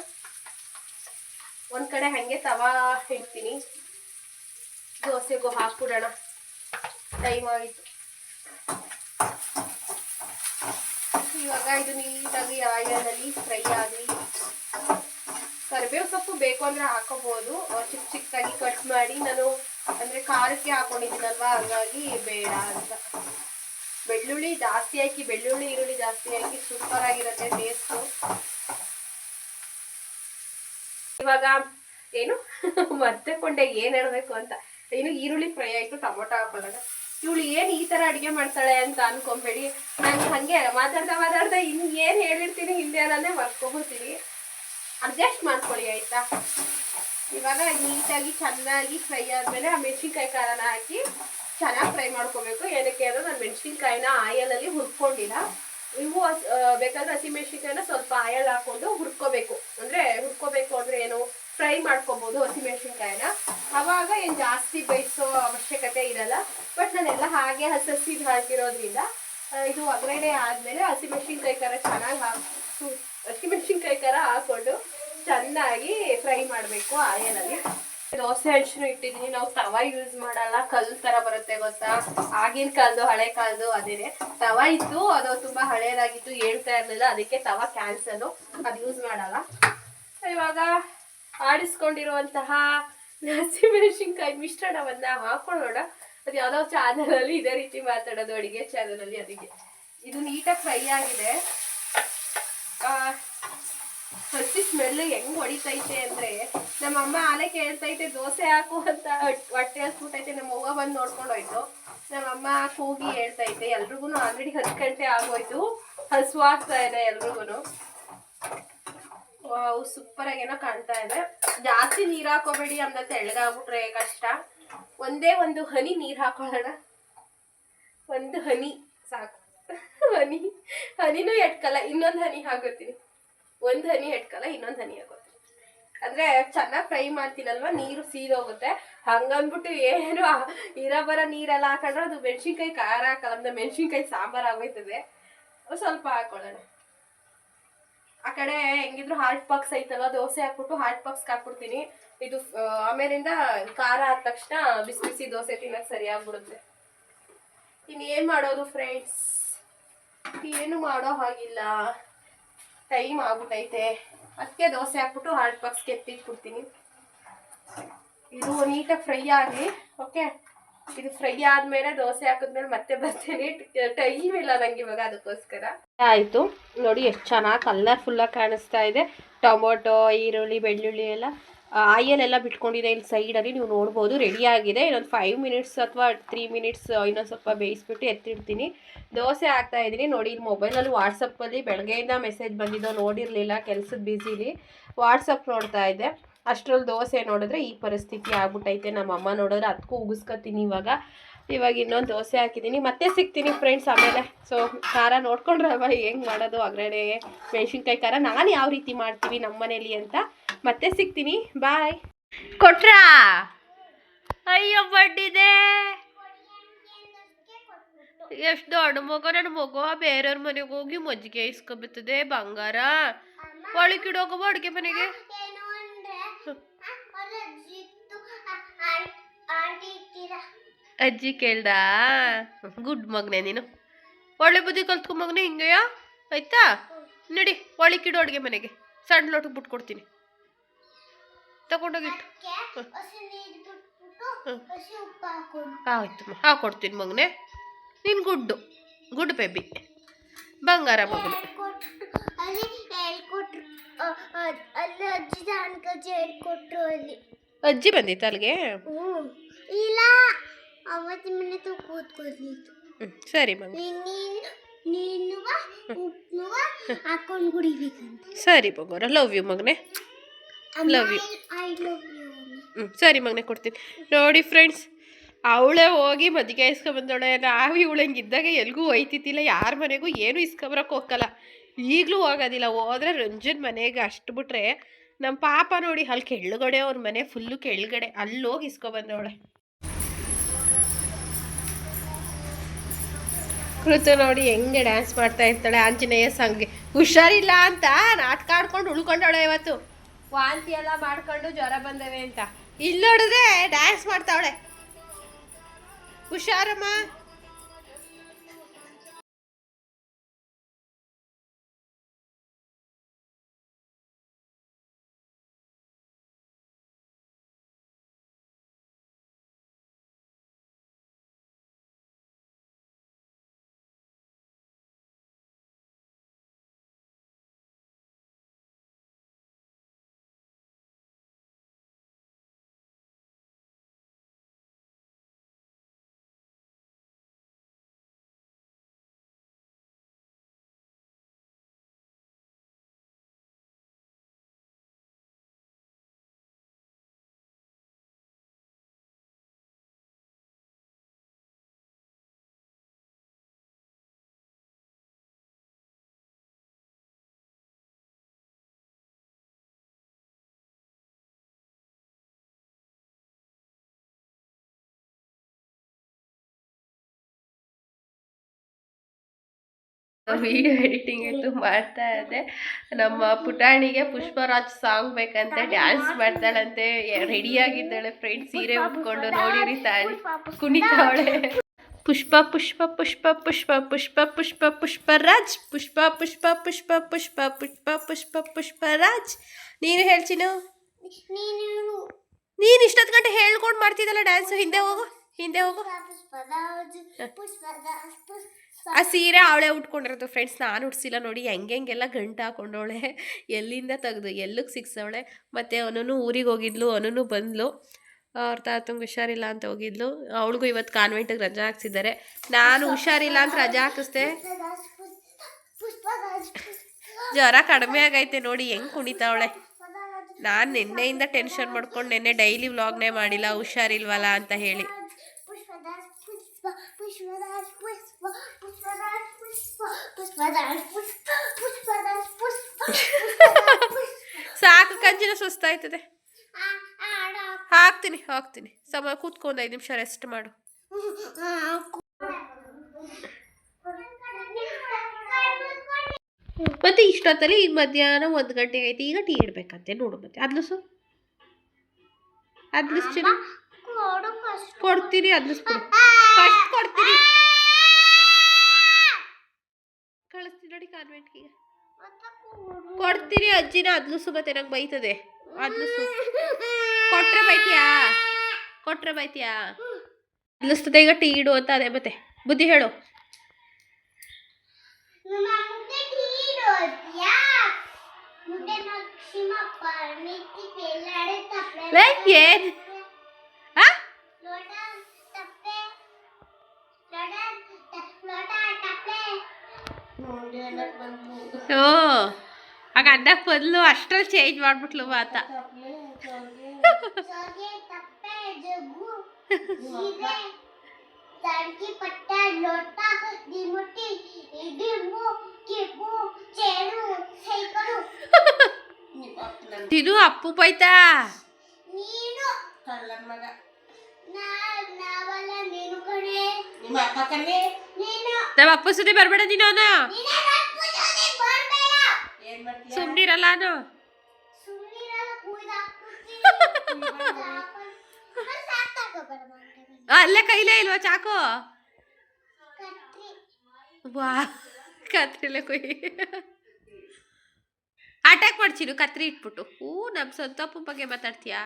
ಒಂದು ಕಡೆ ಹಾಗೆ ತವಾ ಇಡ್ತೀನಿ, ದೋಸೆಗೂ ಹಾಕ್ಬಿಡೋಣ. ಟೈಮ್ ಆಗಿತ್ತು. ಇವಾಗ ಇದು ನೀಟಾಗಿ ಆಯಿಲಲ್ಲಿ ಫ್ರೈ ಆಗಲಿ. ಕರಿಬೇವು ಸೊಪ್ಪು ಬೇಕು ಅಂದರೆ ಹಾಕೋಬೋದು, ಚಿಕ್ಕ ಚಿಕ್ಕದಾಗಿ ಕಟ್ ಮಾಡಿ. ನಾನು ಅಂದರೆ ಖಾರಕ್ಕೆ ಹಾಕೊಂಡಿದ್ದೀನಲ್ವಾ, ಹಂಗಾಗಿ ಬೇಡ ಅಂತ. ಬೆಳ್ಳುಳ್ಳಿ ಜಾಸ್ತಿ ಹಾಕಿ, ಬೆಳ್ಳುಳ್ಳಿ ಈರುಳ್ಳಿ ಜಾಸ್ತಿ ಹಾಕಿ ಸೂಪರ್ ಆಗಿರುತ್ತೆ ಟೇಸ್ಟು. ಇವಾಗ ಏನು ಮರ್ತೆಕೊಂಡೆ ಏನು ಹೇಳಬೇಕು ಅಂತ. ಏನು ಈರುಳ್ಳಿ ಫ್ರೈ ಆಯಿತು, ಟೊಮೊಟೊ ಹಾಕೊಳ್ಳೋಣ. ಇವಳು ಏನು ಈ ಥರ ಅಡುಗೆ ಮಾಡ್ತಾಳೆ ಅಂತ ಅನ್ಕೊಂಬೇಡಿ. ನಾನು ಹಾಗೆ ಮಾತಾಡ್ತಾ ಇನ್ನು ಏನು ಹೇಳಿರ್ತೀನಿ ಹಿಂದೆ ಅನ್ನೋದೇ ಮರ್ಕೊಬಿಡ್ತೀನಿ. ಅಡ್ಜಸ್ಟ್ ಮಾಡ್ಕೊಳ್ಳಿ ಆಯಿತಾ. ಇವಾಗ ನೀಟಾಗಿ ಚೆನ್ನಾಗಿ ಫ್ರೈ ಆದಮೇಲೆ ಆ ಮೆಣಸಿನ್ಕಾಯಿ ಖಾರನ ಹಾಕಿ ಚೆನ್ನಾಗಿ ಫ್ರೈ ಮಾಡ್ಕೋಬೇಕು. ಏನಕ್ಕೆ ಅಂದರೆ ನಾನು ಮೆಣಸಿನ್ಕಾಯಿನ ಆಯಲಲ್ಲಿ ಹುರ್ಕೊಂಡಿಲ್ಲ. ನೀವು ಬೇಕಾದ್ರೆ ಹಸಿಮೆಣ್ಸಿನ್ಕಾಯಿನ ಸ್ವಲ್ಪ ಆಯಲ್ ಹಾಕ್ಕೊಂಡು ಹುರ್ಕೋಬೇಕು. ಅಂದರೆ ಏನು ಫ್ರೈ ಮಾಡ್ಕೊಬೋದು ಹಸಿಮೆಣ್ಸಿನ್ಕಾಯಿನ. ಆವಾಗ ಏನು ಜಾಸ್ತಿ ಬೇಯಿಸೋ ಅವಶ್ಯಕತೆ ಇರಲ್ಲ. ಬಟ್ ನಾನೆಲ್ಲ ಹಾಗೆ ಹಸಿದು ಹಾಕಿರೋದ್ರಿಂದ ಇದು ಒಗ್ಗರಣೆ ಆದಮೇಲೆ ಹಸಿಮೆಣ್ಸಿನ್ಕಾಯಿ ಖಾರ ಚೆನ್ನಾಗಿ ಹಸಿಮೆಣ್ಸಿನ್ಕಾಯಿ ಖಾರ ಹಾಕ್ಕೊಂಡು ಚೆನ್ನಾಗಿ ಫ್ರೈ ಮಾಡಬೇಕು ಆಯಲಲ್ಲಿ. ದೋಸೆ ಹಂಚು ಇಟ್ಟಿದ್ದೀನಿ. ನಾವು ತವಾ ಯೂಸ್ ಮಾಡಲ್ಲ, ಕಲ್ಲು ಥರ ಬರುತ್ತೆ ಗೊತ್ತಾ, ಆಗಿನ ಕಾಲದ್ದು ಹಳೆ ಕಾಲದ್ದು. ಅದೇನೆ ತವಾ ಇತ್ತು, ಅದು ತುಂಬ ಹಳೇದಾಗಿತ್ತು, ಹೇಳ್ತಾ ಇರಲಿಲ್ಲ, ಅದಕ್ಕೆ ತವಾ ಕ್ಯಾನ್ಸಲು, ಅದು ಯೂಸ್ ಮಾಡಲ್ಲ. ಇವಾಗ ಆಡಿಸ್ಕೊಂಡಿರುವಂತಹ ಹಸಿಮೆಣಸಿನ್ಕಾಯಿ ಮಿಶ್ರಣವನ್ನು ಹಾಕೊಳ್ಳೋಣ. ಅದು ಯಾವುದೋ ಚಾನಲಲ್ಲಿ ಇದೇ ರೀತಿ ಮಾತಾಡೋದು, ಅಡುಗೆ ಚಾನಲಲ್ಲಿ. ಅದಕ್ಕೆ ಇದು ನೀಟಾಗಿ ಫ್ರೈ ಆಗಿದೆ. ಹಸಿ ಸ್ಮೆಲ್ ಹೆಂಗೆ ಹೊಡಿತೈತೆ ಅಂದರೆ, ನಮ್ಮಮ್ಮ ಆಲೆ ಕೇಳ್ತೈತೆ ದೋಸೆ ಹಾಕು ಅಂತ ಹೊಟ್ಟೆ ಹಸ್ಬಿಟ್ಟೈತೆ. ನಮ್ಮವ್ವ ಬಂದು ನೋಡ್ಕೊಂಡು ಹೋಯ್ತು. ನಮ್ಮಮ್ಮ ಕೂಗಿ ಹೇಳ್ತೈತೆ. ಎಲ್ರಿಗೂ ಆಲ್ರೆಡಿ 10 ಗಂಟೆ ಆಗೋಯ್ತು, ಹಸುವಾಗ್ತಾ ಇದೆ ಎಲ್ರಿಗೂ. ವಾವ್, ಸೂಪರಾಗೇನೋ ಕಾಣ್ತಾ ಇದೆ. ಜಾಸ್ತಿ ನೀರು ಹಾಕೋಬೇಡಿ, ಅಂದ್ರೆ ತೆಳ್ಳಗಾಗ್ಬಿಟ್ರೆ ಕಷ್ಟ. ಒಂದೇ ಒಂದು ಹನಿ ನೀರು ಹಾಕೊಳ್ಳೋಣ. ಒಂದು ಹನಿ ಸಾಕು. ಹನಿನೂ ಎಟ್ಕಲ್ಲ, ಇನ್ನೊಂದು ಹನಿ ಹಾಕೋತೀನಿ. ಒಂದು ಹನಿ ಎಟ್ಕಲ್ಲ, ಇನ್ನೊಂದು ಹನಿ ಹಾಕೋತೀನಿ. ಅಂದರೆ ಚೆನ್ನಾಗಿ ಫ್ರೈ ಮಾಡ್ತೀನಲ್ವ, ನೀರು ಸೀದೋಗುತ್ತೆ. ಹಂಗಂದ್ಬಿಟ್ಟು ಏನು ಇರೋ ನೀರೆಲ್ಲ ಹಾಕೊಂಡ್ರೆ ಅದು ಮೆಣಸಿನ್ಕಾಯಿ ಖಾರ ಹಾಕಲ್ಲ, ಅಂದರೆ ಮೆಣಸಿನ್ಕಾಯಿ ಸಾಂಬಾರು ಆಗೋಯ್ತದೆ. ಸ್ವಲ್ಪ ಹಾಕೊಳ್ಳೋಣ. ಆ ಕಡೆ ಹೆಂಗಿದ್ರು ಹಾಟ್ ಬಾಕ್ಸ್ ಐತಲ್ಲ, ದೋಸೆ ಹಾಕ್ಬಿಟ್ಟು ಹಾಟ್ ಬಾಕ್ಸ್ಗೆ ಹಾಕ್ಬಿಡ್ತೀನಿ. ಇದು ಆಮೇಲಿಂದ ಖಾರ ಆದ ತಕ್ಷಣ ಬಿಸಿ ಬಿಸಿ ದೋಸೆ ತಿನ್ನೋಕೆ ಸರಿಯಾಗ್ಬಿಡುತ್ತೆ. ಇನ್ನೇನು ಮಾಡೋದು ಫ್ರೆಂಡ್ಸ್, ಏನು ಮಾಡೋ ಹಾಗಿಲ್ಲ, ಟೈಮ್ ಆಗ್ಬಿಟ್ಟೈತೆ. ಅದಕ್ಕೆ ದೋಸೆ ಹಾಕ್ಬಿಟ್ಟು ಹಾಟ್ ಬಾಕ್ಸ್ಗೆ ಎತ್ತಿಟ್ಬಿಡ್ತೀನಿ. ಇದು ನೀಟಾಗಿ ಫ್ರೈ ಆಗಲಿ. ಓಕೆ, ಇದು ಫ್ರೈ ಆದಮೇಲೆ ದೋಸೆ ಹಾಕಿದ್ಮೇಲೆ ಮತ್ತೆ ಬರ್ತೀನಿ. ಟೈಮ್ ಇಲ್ಲ ನಂಗೆ ಇವಾಗ, ಅದಕ್ಕೋಸ್ಕರ. ಆಯಿತು ನೋಡಿ, ಎಷ್ಟು ಚೆನ್ನಾಗಿ ಕಲರ್ಫುಲ್ಲಾಗಿ ಕಾಣಿಸ್ತಾ ಇದೆ. ಟೊಮೊಟೊ, ಈರುಳ್ಳಿ, ಬೆಳ್ಳುಳ್ಳಿ ಎಲ್ಲ ಆಯಲ್ಲೆಲ್ಲ ಬಿಟ್ಕೊಂಡಿದೆ ಇಲ್ಲಿ ಸೈಡಲ್ಲಿ ನೀವು ನೋಡ್ಬೋದು. ರೆಡಿಯಾಗಿದೆ. ಇನ್ನೊಂದು 5 ಮಿನಿಟ್ಸ್ ಅಥವಾ 3 ಮಿನಿಟ್ಸ್ ಇನ್ನೊಂದು ಸ್ವಲ್ಪ ಬೇಯಿಸ್ಬಿಟ್ಟು ಎತ್ತಿಡ್ತೀನಿ. ದೋಸೆ ಹಾಕ್ತಾಯಿದ್ದೀನಿ ನೋಡಿ. ಇಲ್ಲಿ ಮೊಬೈಲಲ್ಲಿ ವಾಟ್ಸಪ್ಪಲ್ಲಿ ಬೆಳಗ್ಗೆಯಿಂದ ಮೆಸೇಜ್ ಬಂದಿದ್ದೋ ನೋಡಿರಲಿಲ್ಲ, ಕೆಲಸದ ಬ್ಯುಸಿಲಿ ವಾಟ್ಸಪ್ ನೋಡ್ತಾ ಇದ್ದೆ. ಅಷ್ಟರಲ್ಲಿ ದೋಸೆ ನೋಡಿದ್ರೆ ಈ ಪರಿಸ್ಥಿತಿ ಆಗ್ಬಿಟ್ಟೈತೆ. ನಮ್ಮಮ್ಮ ನೋಡಿದ್ರೆ ಅದಕ್ಕೂ ಉಗಿಸ್ಕೊತೀನಿ ಇವಾಗ ಇನ್ನೊಂದು ದೋಸೆ ಹಾಕಿದ್ದೀನಿ. ಮತ್ತೆ ಸಿಗ್ತೀನಿ ಫ್ರೆಂಡ್ಸ್ ಆಮೇಲೆ. ಸೊ ಖಾರ ನೋಡ್ಕೊಂಡ್ರಲ್ವ ಹೆಂಗೆ ಮಾಡೋದು ಒಗ್ಗರಣೆ ಮೆಣಸಿನ್ಕಾಯಿ ಖಾರ ನಾನು ಯಾವ ರೀತಿ ಮಾಡ್ತೀವಿ ನಮ್ಮ ಮನೇಲಿ ಅಂತ. ಮತ್ತೆ ಸಿಗ್ತೀನಿ, ಬಾಯ್. ಕೊಟ್ರಾ? ಅಯ್ಯೋ ಬಡ್ಡಿದೆ. ಎಷ್ಟು ದೊಡ್ಡ ಮಗ ನನ್ನ ಮಗ. ಬೇರೆಯವ್ರ ಮನೆಗೆ ಹೋಗಿ ಮಜ್ಜಿಗೆ ಇಸ್ಕೊಬರ್ತದೆ ಬಂಗಾರ. ಒಳಗಿಡೋಗವ ಅಡುಗೆ ಮನೆಗೆ. ಅಜ್ಜಿ ಕೇಳ್ದ. ಗುಡ್ ಮಗನೆ ನೀನು, ಒಳ್ಳೆ ಬುದ್ಧಿ ಕಲ್ತ್ಕೊ ಮಗನೆ. ಹಿಂಗೆಯಾ ಆಯ್ತಾ? ನಡಿ ಒಳಗಿಡೋ ಅಡುಗೆ ಮನೆಗೆ. ಸಣ್ಣ ಲೋಟಕ್ಕೆ ಬಿಟ್ಕೊಡ್ತೀನಿ, ತಗೊಂಡೋಗಿಟ್ಟು. ಆಯ್ತು ಹಾಕೊಡ್ತೀನಿ ಮಗನೆ. ನೀನು ಗುಡ್ ಬೇಬಿ, ಬಂಗಾರ ಮಗನೆ. ಅಜ್ಜಿ ಬಂದಿತ್ತು ಅಲ್ಲಿಗೆ? ಇಲ್ಲ, ಅವತ್ತಿನ ಮನೆ ಕೂತ್ಕೊಳ್ತಿತ್ತು. ಸರಿ ಮಗ, ಹಾಕೊಂಡು ಕುಡಿಬೇಕಂತ. ಸರಿ ಮಗನ, love you Magane, love you. ಸರಿ ಮಗನೆ, ಕೊಡ್ತೀನಿ. ನೋಡಿ ಫ್ರೆಂಡ್ಸ್, ಅವಳೇ ಹೋಗಿ ಮಜ್ಜಿಗೆ ಇಸ್ಕೊಬಂದವಳೆ. ನಾವು ಇವಳಂಗೆ ಇದ್ದಾಗ ಎಲ್ಗೂ ಒಯ್ತಿದ್ದಿಲ್ಲ, ಯಾರ ಮನೆಗೂ ಏನು ಇಸ್ಕೊಬರಕ್ಕೆ ಹೋಗಲ್ಲ. ಈಗಲೂ ಹೋಗೋದಿಲ್ಲ. ಹೋದ್ರೆ ರಂಜನ್ ಮನೆಗೆ ಅಷ್ಟು ಬಿಟ್ರೆ. ನಮ್ಮ ಪಾಪ ನೋಡಿ ಅಲ್ಲಿ ಕೆಳಗಡೆ, ಅವ್ರ ಮನೆ ಫುಲ್ಲು ಕೆಳಗಡೆ, ಅಲ್ಲಿ ಹೋಗಿ ಇಸ್ಕೊಬಂದವಳೆ. ಕೃತು ನೋಡಿ ಹೆಂಗೆ ಡ್ಯಾನ್ಸ್ ಮಾಡ್ತಾ ಇರ್ತಾಳೆ ಆಂಜನೇಯ ಸಂಗ್ಗೆ. ಹುಷಾರಿಲ್ಲ ಅಂತ ನಾಟಕ ಆಡ್ಕೊಂಡು ಉಳ್ಕೊಂಡವಳೆ ಇವತ್ತು. ವಾಂತಿ ಎಲ್ಲ ಮಾಡ್ಕೊಂಡು ಜ್ವರ ಬಂದವೆ ಅಂತ ಇಲ್ಲಿ ನೋಡಿದ್ರೆ ಡ್ಯಾನ್ಸ್ ಮಾಡ್ತಾವಳೆ. ಹುಷಾರಮ್ಮ. ವಿಡಿಯೋ ಎಡಿಟಿಂಗ್ ಇತ್ತು ಮಾಡ್ತಾ ಇದ್ದೆ. ನಮ್ಮ ಪುಟಾಣಿಗೆ ಪುಷ್ಪರಾಜ್ ಸಾಂಗ್ ಬೇಕಂತೆ, ಡ್ಯಾನ್ಸ್ ಮಾಡ್ತಾಳಂತೆ. ರೆಡಿಯಾಗಿದ್ದಾಳೆ ಫ್ರೆಂಡ್ಸ್, ಸೀರೆ ಉಟ್ಕೊಂಡು ನೋಡಿರಿ ತಾಳಿ ಕುಣಿತಾವಳೆ. ಪುಷ್ಪ ಪುಷ್ಪ ಪುಷ್ಪ ಪುಷ್ಪ ಪುಷ್ಪ ಪುಷ್ಪ ಪುಷ್ಪರಾಜ್, ಪುಷ್ಪ ಪುಷ್ಪ ಪುಷ್ಪ ಪುಷ್ಪ ಪುಷ್ಪ ಪುಷ್ಪ ಪುಷ್ಪರಾಜ್. ನೀನು ಹೇಳ್ತೀನು, ನೀನು ಇಷ್ಟೊತ್ತು ಗಂಟೆ ಹೇಳ್ಕೊಂಡು ಮಾಡ್ತಿದ್ದಲ್ಲ ಡ್ಯಾನ್ಸು. ಹಿಂದೆ ಹೋಗು, ಹಿಂದೆ ಹೋಗು. ಆ ಸೀರೆ ಅವಳೇ ಉಟ್ಕೊಂಡಿರೋದು ಫ್ರೆಂಡ್ಸ್, ನಾನು ಉಡ್ಸಿಲ್ಲ. ನೋಡಿ ಹೆಂಗೆಲ್ಲ ಗಂಟು ಹಾಕೊಂಡವಳೆ, ಎಲ್ಲಿಂದ ತೆಗ್ದು ಎಲ್ಲಿಗೆ ಸಿಕ್ಸವಳೆ. ಮತ್ತು ಅವನು ಊರಿಗೆ ಹೋಗಿದ್ಲು, ಅವನು ಬಂದ್ಲು. ಅವ್ರ ತಾತಂಗೆ ಹುಷಾರಿಲ್ಲ ಅಂತ ಹೋಗಿದ್ಲು. ಅವಳಿಗೂ ಇವತ್ತು ಕಾನ್ವೆಂಟಿಗೆ ರಜಾ ಹಾಕ್ಸಿದ್ದಾರೆ. ನಾನು ಹುಷಾರಿಲ್ಲ ಅಂತ ರಜಾ ಹಾಕಿಸ್ದೆ. ಜ್ವರ ಕಡಿಮೆ ಆಗೈತೆ ನೋಡಿ ಹೆಂಗೆ ಕುಣಿತಾವಳೆ. ನಾನು ನಿನ್ನೆಯಿಂದ ಟೆನ್ಷನ್ ಮಾಡ್ಕೊಂಡು ನೆನ್ನೆ ಡೈಲಿ ವ್ಲಾಗ್ನೇ ಮಾಡಿಲ್ಲ, ಹುಷಾರಿಲ್ವಲ್ಲ ಅಂತ ಹೇಳಿ. ಸಾಕು ಕಂಚಿನ ಸುಸ್ತಾಯ್ತದೆ. ಹಾಕ್ತೀನಿ ಸಮಯ ಕೂತ್ಕೊಂಡು 5 ನಿಮಿಷ ರೆಸ್ಟ್ ಮಾಡು. ಮತ್ತೆ ಇಷ್ಟೊತ್ತಲ್ಲಿ ಈಗ ಮಧ್ಯಾಹ್ನ 1 ಗಂಟೆ ಆಯ್ತು. ಈಗ ಟೀ ಇಡ್ಬೇಕಂತೆ ನೋಡು. ಮತ್ತೆ ಅದ್ಲಸು ಕೊಡ್ತೀನಿ, ಅದ್ಲಿಸ್ಬಿಡು. ಫಸ್ಟ್ ಕೊಡ್ತೀನಿ, ಕಳಿಸ್ತೀನಿ ನೋಡಿ ಕಾನ್ವೆಂಟ್ಗೆ. ಈಗ ಕೊಡ್ತೀನಿ ಅಜ್ಜಿನ. ಅದ್ಲಸು ಮತ್ತೆ ನಂಗೆ ಬೈತದೆ. ಅದ್ಲಸು ಕೊಟ್ರೆ ಬೈತೀಯಾ? ಅದ್ಲಿಸ್ತದೆ. ಈಗ ಟೀ ಇಡು ಅಂತ ಅದೇ. ಮತ್ತೆ ಬುದ್ಧಿ ಹೇಳು. ಲೈಕ್ ಏನ್ ಓ ಆಗ ಅನ್ನಕ್ಕೆ ಬದಲು ಅಷ್ಟ್ರಲ್ಲಿ ಚೇಂಜ್ ಮಾಡ್ಬಿಟ್ಲು ಮಾತ ತಿರು ಅಪ್ಪು ಬೈತಾ ನಮ್ಮ ಅಪ್ಪ ಸುದ್ದಿ ಬರ್ಬೇಡ ನೀನು ಅವನು ಸುಮ್ನಿರಲ್ಲ ನಾನು ಅಲ್ಲೇ ಕೈಲೇ ಇಲ್ವಾ ಚಾಕು ವಾ ಕತ್ರಿಲೆ ಕೊಯ್ ಅಟ್ಯಾಕ್ ಮಾಡ್ಚಿರು ಕತ್ರಿ ಇಟ್ಬಿಟ್ಟು ನಮ್ ಸ್ವಂತಪ್ಪ ಬಗ್ಗೆ ಮಾತಾಡ್ತೀಯಾ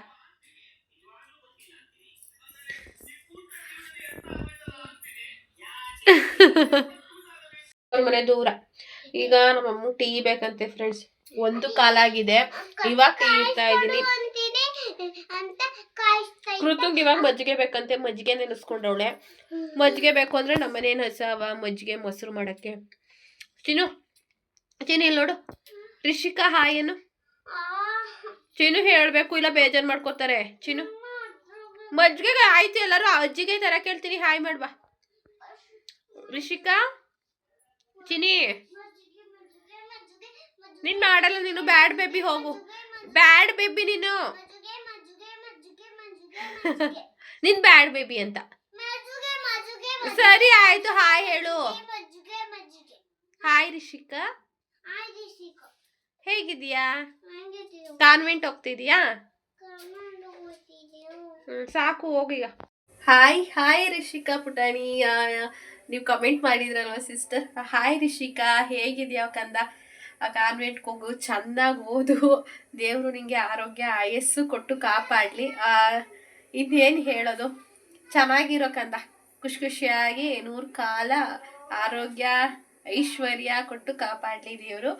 ಮನೆ ದೂರ ಈಗ ನಮ್ಮಮ್ಮ ಟೀ ಬೇಕಂತೆ ಫ್ರೆಂಡ್ಸ್ 1 ಕಾಲಾಗಿದೆ ಇವಾಗ ಟೀ ಇಡ್ತಾ ಇದೀನಿ ಕೃತುಂಗ್ ಇವಾಗ ಮಜ್ಜಿಗೆ ಬೇಕಂತೆ ಮಜ್ಜಿಗೆ ನೆನೆಸ್ಕೊಂಡವಳೆ ಮಜ್ಜಿಗೆ ಬೇಕು ಅಂದ್ರೆ ನಮ್ಮನೇನು ಹಸವ ಮಜ್ಜಿಗೆ ಮೊಸರು ಮಾಡಕ್ಕೆ ಚಿನ್ನು ಇಲ್ಲಿ ನೋಡು ರಿಷಿಕಾ ಹಾಯ್ ಏನು ಚಿನ್ನು ಹೇಳ್ಬೇಕು ಇಲ್ಲ ಬೇಜಾರು ಮಾಡ್ಕೋತಾರೆ ಚಿನ್ನು ಮಜ್ಜಿಗೆ ಆಯ್ತು ಎಲ್ಲರೂ ಅಜ್ಜಿಗೆ ತರ ಕೇಳ್ತೀನಿ ಹಾಯ್ ಮಾಡ್ಬಾ ರಿಷಿಕಾ ಚಿನಿ ನೀನ್ ಮಾಡಲ್ಲ ನೀನು ಬ್ಯಾಡ್ ಬೇಬಿ ಹೋಗು ಬ್ಯಾಡ್ ಬೇಬಿ ನೀನು ನಿನ್ ಬ್ಯಾಡ್ ಬೇಬಿ ಅಂತ ಸರಿ ಆಯ್ತು ಹಾಯ್ ಹೇಳು ಹಾಯ್ ರಿಷಿಕಾ ಹೇಗಿದೀಯಾ ಕಾನ್ವೆಂಟ್ ಹೋಗ್ತಿದೀಯಾ ಸಾಕು ಹೋಗೀಗ ಹಾಯ್ ರಿಷಿಕಾ ಪುಟಾಣಿ ನೀವು ಕಮೆಂಟ್ ಮಾಡಿದ್ರಲ್ವ ಸಿಸ್ಟರ್ ಹಾಯ್ ರಿಷಿಕಾ ಹೇಗಿದ್ಯಾ ಕಂದ ಕಾನ್ವೆಂಟ್ಗೆ ಹೋಗು ಚೆನ್ನಾಗಿ ಓದು ದೇವರು ನಿಂಗೆ ಆರೋಗ್ಯ ಆಯಸ್ಸು ಕೊಟ್ಟು ಕಾಪಾಡಲಿ ಇನ್ನೇನು ಹೇಳೋದು ಚೆನ್ನಾಗಿರೋ ಕಂದ ಖುಷಿಯಾಗಿ 100 ಕಾಲ ಆರೋಗ್ಯ ಐಶ್ವರ್ಯ ಕೊಟ್ಟು ಕಾಪಾಡಲಿ ದೇವರು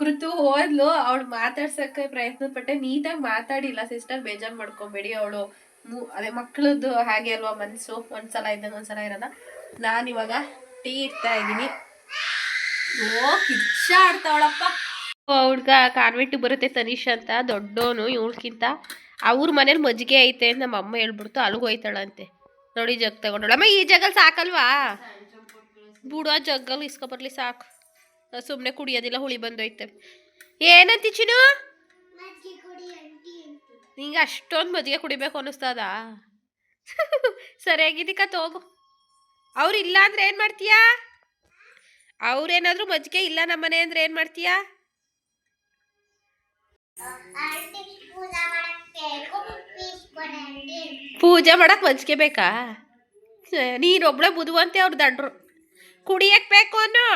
ಕೃತು ಹೋದ್ಲು ಅವಳು ಮಾತಾಡ್ಸೋಕ್ಕೆ ಪ್ರಯತ್ನ ಪಟ್ಟೆ ನೀಟಾಗಿ ಮಾತಾಡಿಲ್ಲ ಸಿಸ್ಟರ್ ಬೇಜಾರು ಮಾಡ್ಕೊಬೇಡಿ ಅವಳು ಅದೇ ಮಕ್ಕಳದ್ದು ಹಾಗೆ ಅಲ್ವಾ ಮನಸ್ಸು ಒಂದ್ಸಲ ಇದ್ದಂಗೆ ಒಂದ್ಸಲ ಇರಲ್ಲ ನಾನಿವಾಗ ಟೀ ಇಡ್ತಾ ಇದ್ದೀನಿ ಕಿಚ್ಚ ಆಡ್ತಾವಳಪ್ಪ ಹುಡ್ಗ ಕಾನ್ವೆಂಟ್ ಬರುತ್ತೆ ತನಿಷ್ ಅಂತ ದೊಡ್ಡೋನು ಇವಳ್ಕಿಂತ ಅವ್ರ ಮನೇಲಿ ಮಜ್ಜಿಗೆ ಐತೆ ಅಂತ ನಮ್ಮ ಅಮ್ಮ ಹೇಳ್ಬಿಡ್ತು ಅಲ್ಲಿಗೆ ಹೋಯ್ತಾಳಂತೆ ನೋಡಿ ಜಗ್ ತಗೊಂಡೋಳ ಅಮ್ಮ ಈ ಜಗ್ಗಲ್ಲಿ ಸಾಕಲ್ವಾ ಬುಡೋ ಜಗ್ಗಲ್ಲಿ ಇಸ್ಕೊಬರ್ಲಿ ಸಾಕು ಸುಮ್ಮನೆ ಕುಡಿಯೋದಿಲ್ಲ ಹುಳಿ ಬಂದೋಯ್ತವೆ ಏನಂತಿ ಚಿನ್ನು ನಿಂಗೆ ಅಷ್ಟೊಂದು ಮಜ್ಜಿಗೆ ಕುಡಿಬೇಕು ಅನ್ನಿಸ್ತದ ಸರಿಯಾಗಿದ್ದಕ್ಕ ತೋಗು ಅವ್ರು ಇಲ್ಲ ಅಂದ್ರೆ ಏನು ಮಾಡ್ತೀಯಾ ಅವ್ರೇನಾದ್ರೂ ಮಜ್ಜಿಗೆ ಇಲ್ಲ ನಮ್ಮನೆ ಅಂದ್ರೆ ಏನು ಮಾಡ್ತೀಯಾ ಪೂಜೆ ಮಾಡಕ್ ಮಜ್ಜಿಗೆ ಬೇಕಾ ನೀನೊಬ್ಳೆ ಬುದುವಂತೆ ಅವ್ರು ದಂಡ್ರು ಕುಡಿಯಕ್ ಬೇಕು ಅನ್ನೋ